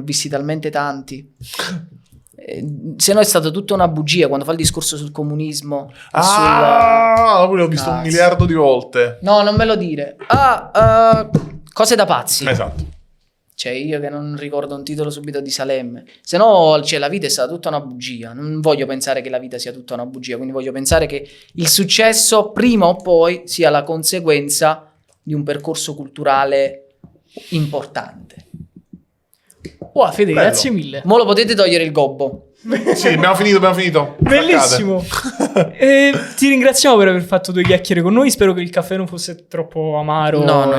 [SPEAKER 2] ho visti talmente tanti. Se no è stata tutta una bugia quando fa il discorso sul comunismo.
[SPEAKER 3] Pure l'ho visto un
[SPEAKER 2] Cazzo.
[SPEAKER 3] miliardo di volte.
[SPEAKER 2] No, non me lo dire. Cose da pazzi.
[SPEAKER 3] Esatto.
[SPEAKER 2] Cioè, io che non ricordo un titolo subito di Salemme. Se no, cioè, la vita è stata tutta una bugia. Non voglio pensare che la vita sia tutta una bugia. Quindi voglio pensare che il successo, prima o poi, sia la conseguenza di un percorso culturale importante.
[SPEAKER 4] Wow, Fede,
[SPEAKER 3] Bello.
[SPEAKER 4] grazie mille.
[SPEAKER 2] Mo' lo potete togliere il gobbo.
[SPEAKER 3] Sì, abbiamo finito.
[SPEAKER 4] Bellissimo. Ti ringraziamo per aver fatto 2 chiacchiere con noi. Spero che il caffè non fosse troppo amaro.
[SPEAKER 2] No.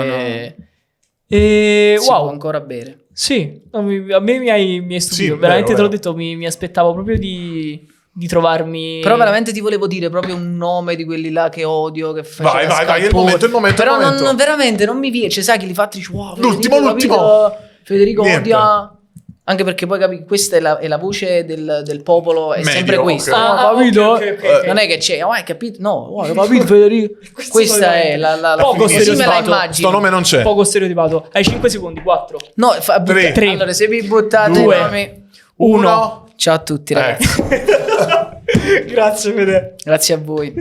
[SPEAKER 4] E
[SPEAKER 2] Si può
[SPEAKER 4] wow,
[SPEAKER 2] ancora bere.
[SPEAKER 4] sì, no, a me mi hai stupito.
[SPEAKER 3] Sì,
[SPEAKER 4] veramente
[SPEAKER 3] vero,
[SPEAKER 4] te l'ho
[SPEAKER 3] vero.
[SPEAKER 4] detto, mi aspettavo proprio di trovarmi.
[SPEAKER 2] Però veramente ti volevo dire proprio un nome di quelli là che odio, che
[SPEAKER 3] Vai,
[SPEAKER 2] faceva
[SPEAKER 3] vai, è il
[SPEAKER 2] scalpore.
[SPEAKER 3] momento.
[SPEAKER 2] Però veramente non mi viene. Cioè, sai che li fatti dici, wow,
[SPEAKER 3] L'ultimo.
[SPEAKER 2] Federico
[SPEAKER 3] Niente.
[SPEAKER 2] odia. Anche perché poi capi, questa è la voce del popolo, è
[SPEAKER 3] Medio,
[SPEAKER 2] sempre questa.
[SPEAKER 3] ok.
[SPEAKER 2] No, capito?
[SPEAKER 4] ok.
[SPEAKER 2] Non è che c'è, hai capito? No, hai capito Federico? Questa è la
[SPEAKER 4] Poco
[SPEAKER 2] così me la
[SPEAKER 4] stereotipato.
[SPEAKER 2] immagino.
[SPEAKER 3] Sto nome non c'è.
[SPEAKER 4] Poco stereotipato. Hai 5 secondi, 4.
[SPEAKER 2] No,
[SPEAKER 3] Tre.
[SPEAKER 4] Tre.
[SPEAKER 2] Allora, se vi buttate i
[SPEAKER 3] 2.
[SPEAKER 2] nomi.
[SPEAKER 3] 1.
[SPEAKER 2] Ciao a tutti, ragazzi.
[SPEAKER 4] Grazie, Fede.
[SPEAKER 2] Grazie a voi.